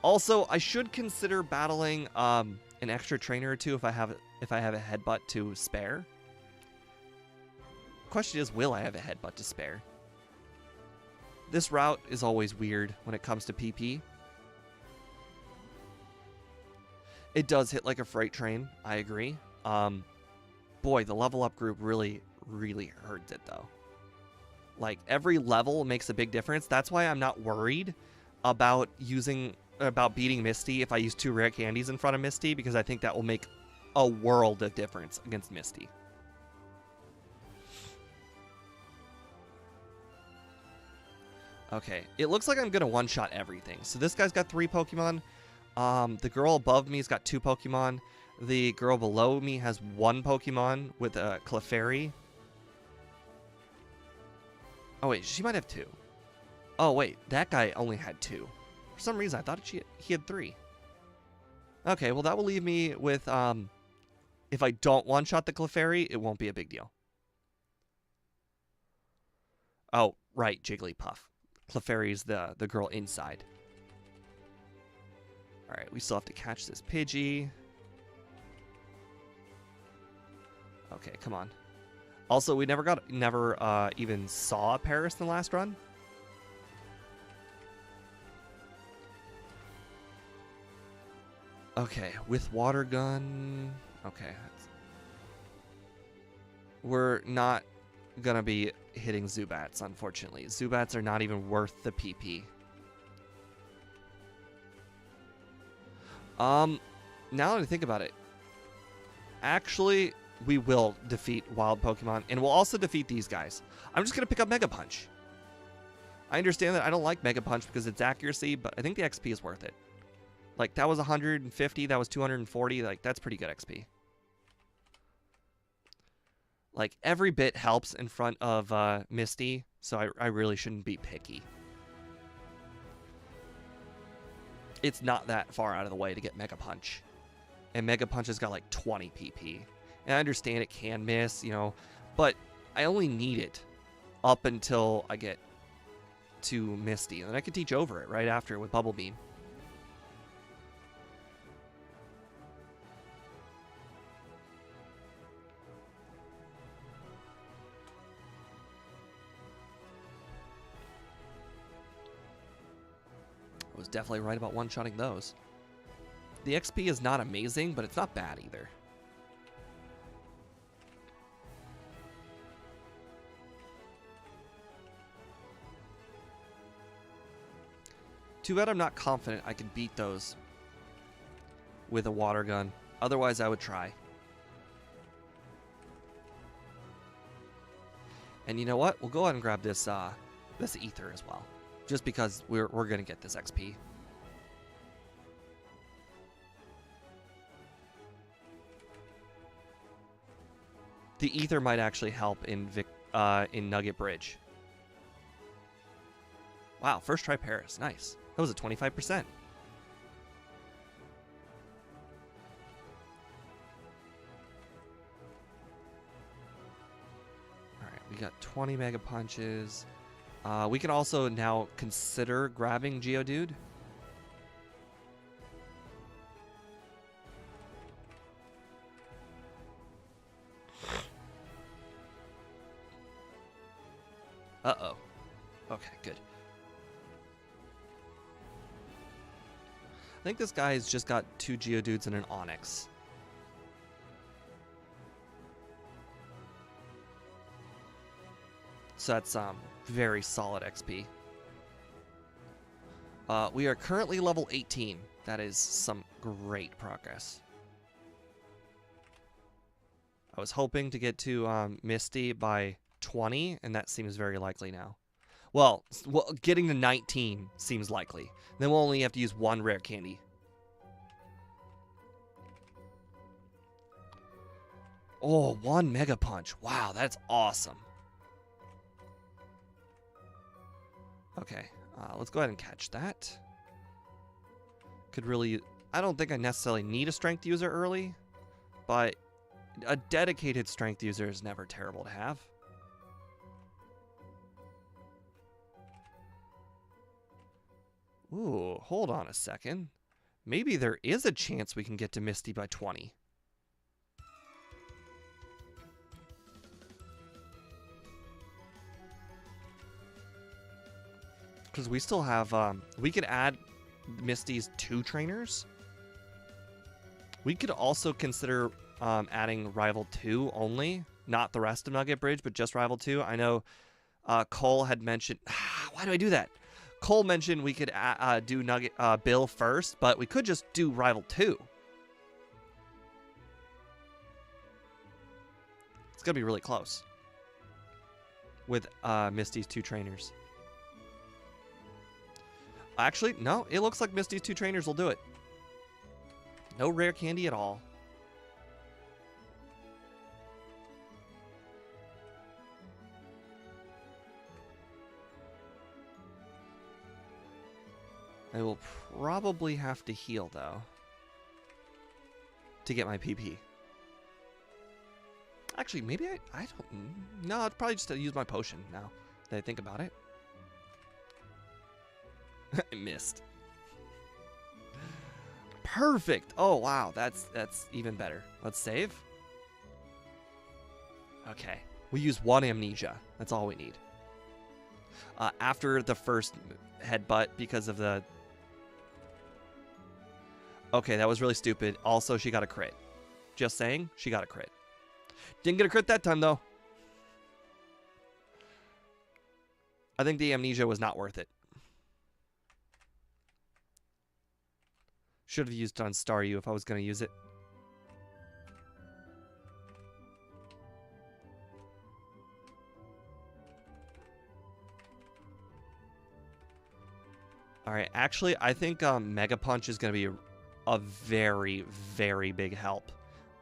Also, I should consider battling an extra trainer or 2 if I have a headbutt to spare. Question is, will I have a headbutt to spare? This route is always weird when it comes to PP. It does hit like a freight train, I agree. Boy, the level up group really hurts it though. Like every level makes a big difference. That's why I'm not worried about beating Misty if I use 2 rare candies in front of Misty, because I think that will make a world of difference against Misty. Okay, it looks like I'm going to one-shot everything. So this guy's got 3 Pokemon. The girl above me's got 2 Pokemon. The girl below me has 1 Pokemon with a Clefairy. Oh, wait, she might have 2. Oh, wait, that guy only had 2. For some reason, I thought he had 3. Okay, well, that will leave me with, if I don't one-shot the Clefairy, it won't be a big deal. Oh, right, Jigglypuff. Clefairy's the girl inside. Alright, we still have to catch this Pidgey. Okay, come on. Also, we never even saw a Paris in the last run. Okay, with water gun. Okay. We're not gonna be hitting Zubats, unfortunately. Zubats are not even worth the PP. Now that I think about it, actually, we will defeat wild Pokemon, and we'll also defeat these guys. I'm just gonna pick up Mega Punch. I understand that I don't like Mega Punch because it's accuracy, but I think the XP is worth it. Like, that was 150, that was 240, like, that's pretty good XP. Like, every bit helps in front of Misty, so I really shouldn't be picky. It's not that far out of the way to get Mega Punch. And Mega Punch has got like 20 PP. And I understand it can miss, you know, but I only need it up until I get to Misty. And then I can teach over it right after with Bubble Beam. I was definitely right about one-shotting those. The XP is not amazing, but it's not bad either. Too bad I'm not confident I can beat those with a water gun. Otherwise, I would try. And you know what? We'll go ahead and grab this this ether as well, just because we're gonna get this XP. The ether might actually help in Nugget Bridge. Wow, first try Paris, nice. That was a 25%. Alright, we got 20 Mega Punches. We can also now consider grabbing Geodude. Uh-oh. Okay, good. I think this guy's just got 2 Geodudes and an Onix. So that's very solid XP. We are currently level 18. That is some great progress. I was hoping to get to Misty by 20, and that seems very likely now. Well, getting to 19 seems likely. Then we'll only have to use 1 rare candy. Oh, 1 Mega Punch. Wow, that's awesome. Okay, let's go ahead and catch that. Could really... I don't think I necessarily need a strength user early, but a dedicated strength user is never terrible to have. Ooh, hold on a second. Maybe there is a chance we can get to Misty by 20. Because we still have, we could add Misty's 2 trainers. We could also consider adding Rival 2 only, not the rest of Nugget Bridge, but just Rival 2. I know Cole had mentioned, why do I do that? Cole mentioned we could do Nugget Bill first, but we could just do Rival 2. It's gonna be really close with Misty's 2 trainers. Actually, no, it looks like Misty's 2 trainers will do it. No rare candy at all. I will probably have to heal, though, to get my PP. Actually, maybe I don't... No, I'd probably just use my potion now that I think about it. I missed. Perfect. Oh, wow. That's even better. Let's save. Okay. We use 1 amnesia. That's all we need. After the first headbutt because of the... Okay, that was really stupid. Also, she got a crit. Just saying, she got a crit. Didn't get a crit that time, though. I think the amnesia was not worth it. Should have used it on Staryu if I was going to use it. Alright, actually, I think Mega Punch is going to be a very, very big help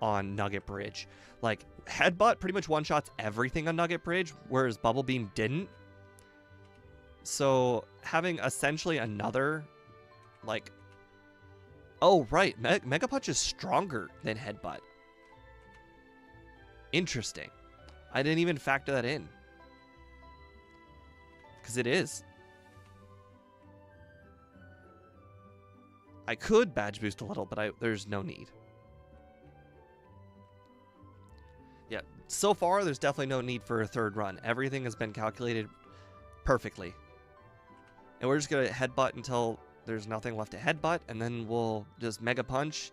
on Nugget Bridge. Like, Headbutt pretty much one-shots everything on Nugget Bridge, whereas Bubble Beam didn't. So, having essentially another, like... Oh, right. Mega Punch is stronger than Headbutt. Interesting. I didn't even factor that in. Because it is. I could badge boost a little, but there's no need. Yeah, so far there's definitely no need for a third run. Everything has been calculated perfectly. And we're just going to headbutt until there's nothing left to headbutt, and then we'll just Mega Punch